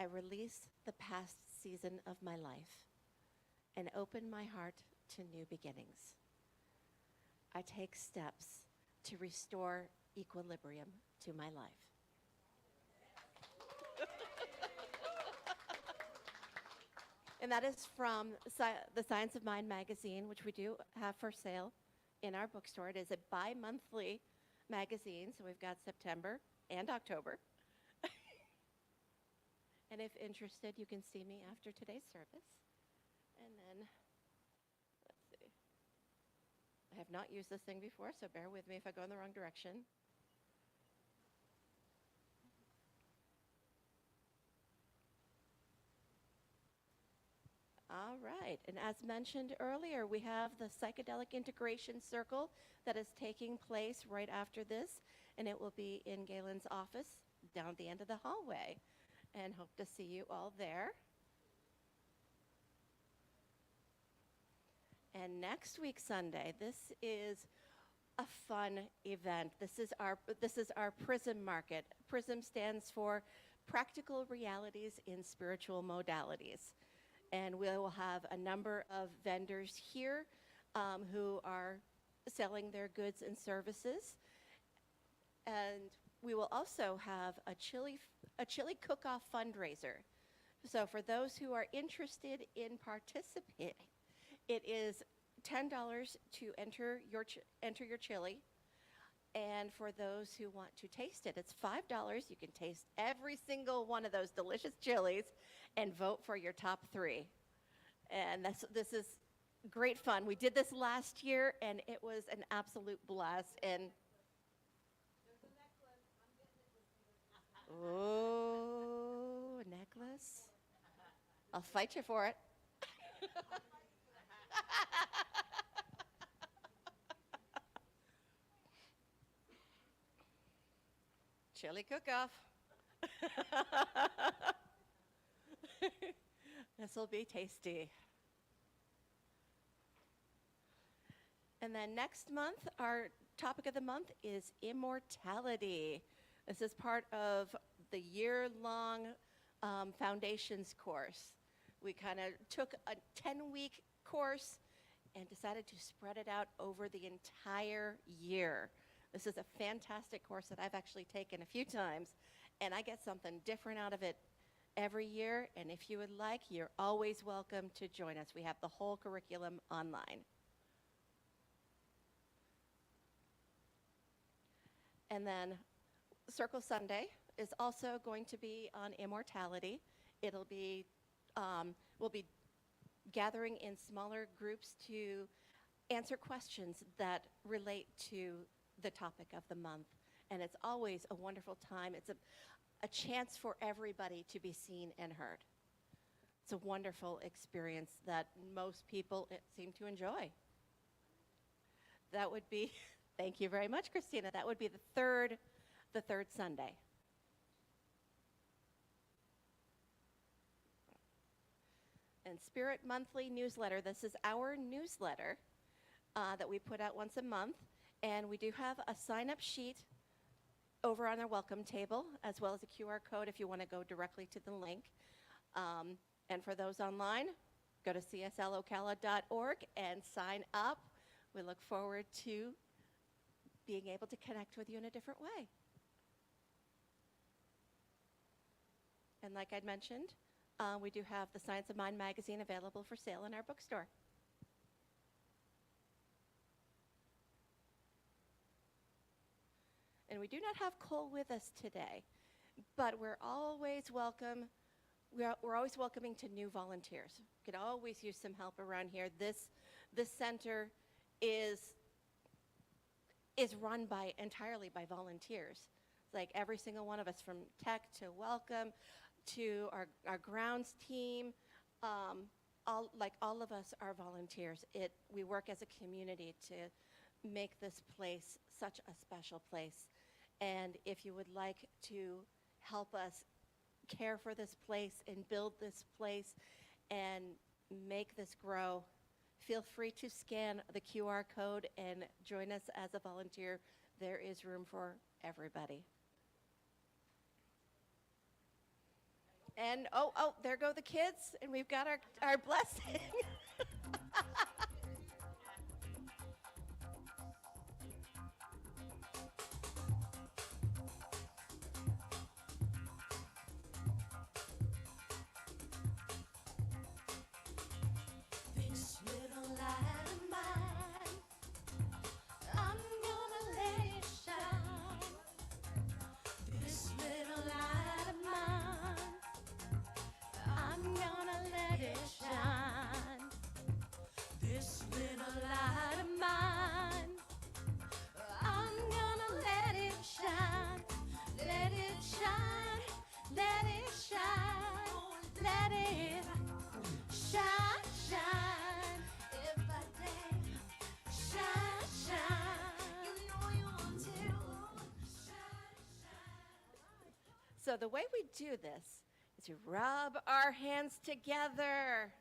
I release the past season of my life and open my heart to new beginnings. I take steps to restore equilibrium to my life. And that is from the Science of Mind magazine, which we do have for sale in our bookstore. It is a bi-monthly magazine, so we've got September and October. And if interested, you can see me after today's service. And then, let's see. I have not used this thing before, so bear with me if I go in the wrong direction. All right, and as mentioned earlier, we have the Psychedelic Integration Circle that is taking place right after this, and it will be in Galen's office down at the end of the hallway, and hope to see you all there. And next week, Sunday, this is a fun event. This is our PRISM market. PRISM stands for Practical Realities in Spiritual Modalities. And we will have a number of vendors here who are selling their goods and services. And we will also have a chili cook-off fundraiser. So for those who are interested in participating, it is $10 to enter your chili. And for those who want to taste it, it's $5. You can taste every single one of those delicious chilies and vote for your top 3. And this is great fun. We did this last year, and it was an absolute blast. And oh, a necklace. I'll fight you for it. Chili cook-off. This will be tasty. And then next month, our topic of the month is immortality. This is part of the year-long foundations course. We kind of took a 10-week course and decided to spread it out over the entire year. This is a fantastic course that I've actually taken a few times, and I get something different out of it every year. And if you would like, you're always welcome to join us. We have the whole curriculum online. And then Circle Sunday is also going to be on immortality. It'll be, we'll be gathering in smaller groups to answer questions that relate to the topic of the month. And it's always a wonderful time. It's a chance for everybody to be seen and heard. It's a wonderful experience that most people seem to enjoy. That would be, thank you very much, Christina. That would be the third Sunday. And Spirit Monthly Newsletter. This is our newsletter that we put out once a month. And we do have a sign-up sheet over on our welcome table, as well as a QR code if you want to go directly to the link. And for those online, go to cslocala.org and sign up. We look forward to being able to connect with you in a different way. And like I'd mentioned, we do have the Science of Mind magazine available for sale in our bookstore. And we do not have Cole with us today, but we're always welcome. We're always welcoming to new volunteers. We could always use some help around here. This center is run entirely by volunteers. It's like every single one of us, from tech to welcome to our grounds team, all of us are volunteers. We work as a community to make this place such a special place. And if you would like to help us care for this place and build this place and make this grow, feel free to scan the QR code and join us as a volunteer. There is room for everybody. And there go the kids, and we've got our blessing. This little light of mine, I'm gonna let it shine. This little light of mine, I'm gonna let it shine. This little light of mine, I'm gonna let it shine. Let it shine, let it shine, let it shine, shine. If I dare, shine, shine. You know you want to. Shine, shine. So the way we do this is we rub our hands together,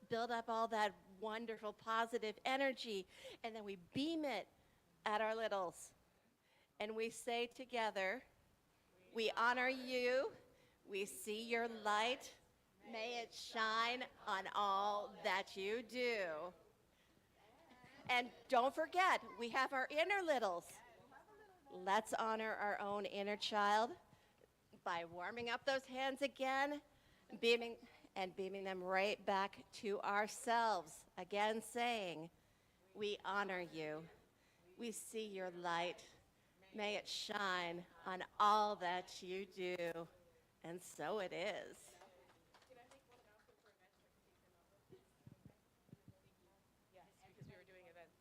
build up all that wonderful positive energy, and then we beam it at our littles. And we say together, we honor you, we see your light, may it shine on all that you do. And don't forget, we have our inner littles. Let's honor our own inner child by warming up those hands again, beaming them right back to ourselves. Again, saying, we honor you. We see your light. May it shine on all that you do. And so it is. Yes, because we were doing events.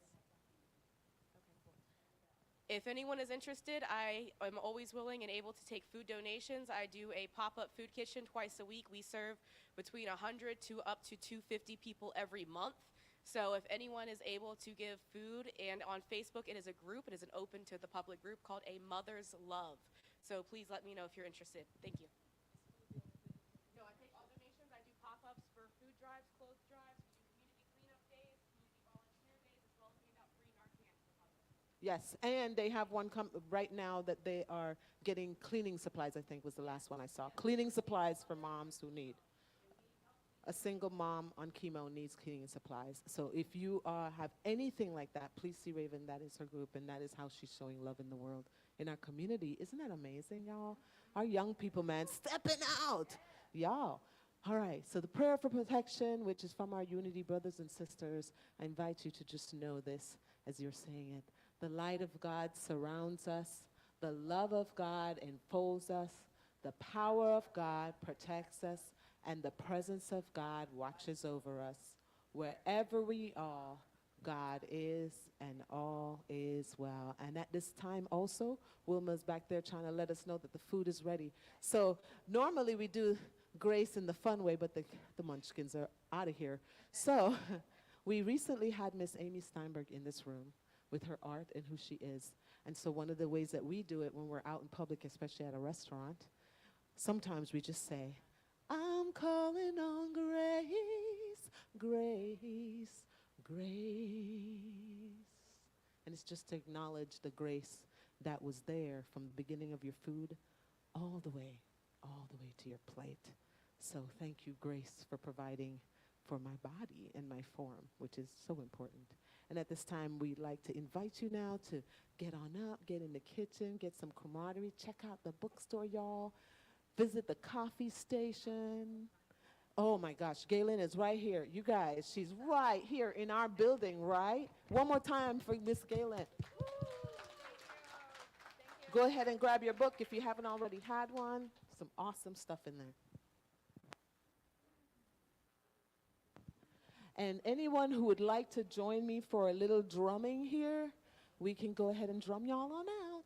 If anyone is interested, I am always willing and able to take food donations. I do a pop-up food kitchen twice a week. We serve between 100 to up to 250 people every month. So if anyone is able to give food, and on Facebook it is a group, it is an open to the public group called A Mother's Love. So please let me know if you're interested. Thank you. No, I take all donations. I do pop-ups for food drives, clothes drives. We do community cleanup days, community volunteer days, as well as hand out free Narcan for public. Yes, and they have one right now that they are getting cleaning supplies, I think was the last one I saw. Cleaning supplies for moms who need. A single mom on chemo needs cleaning supplies. So if you have anything like that, please see Raven. That is her group, and that is how she's showing love in the world, in our community. Isn't that amazing, y'all? Our young people, man, stepping out. Y'all. All right, so the prayer for protection, which is from our Unity brothers and sisters, I invite you to just know this as you're saying it. The light of God surrounds us. The love of God enfolds us. The power of God protects us. And the presence of God watches over us. Wherever we are, God is, and all is well. And at this time also, Wilma's back there trying to let us know that the food is ready. So normally we do grace in the fun way, but the munchkins are out of here. So we recently had Miss Amy Steinberg in this room with her art and who she is. And so one of the ways that we do it when we're out in public, especially at a restaurant, sometimes we just say, I'm calling on grace, grace, grace. And it's just to acknowledge the grace that was there from the beginning of your food all the way to your plate. So thank you, Grace, for providing for my body and my form, which is so important. And at this time, we'd like to invite you now to get on up, get in the kitchen, get some camaraderie, check out the bookstore, y'all. visit the coffee station. Oh my gosh, Galen is right here. You guys, she's right here in our building, right? One more time for Miss Galen. Go ahead and grab your book if you haven't already had one. Some awesome stuff in there. And anyone who would like to join me for a little drumming here, we can go ahead and drum y'all on out.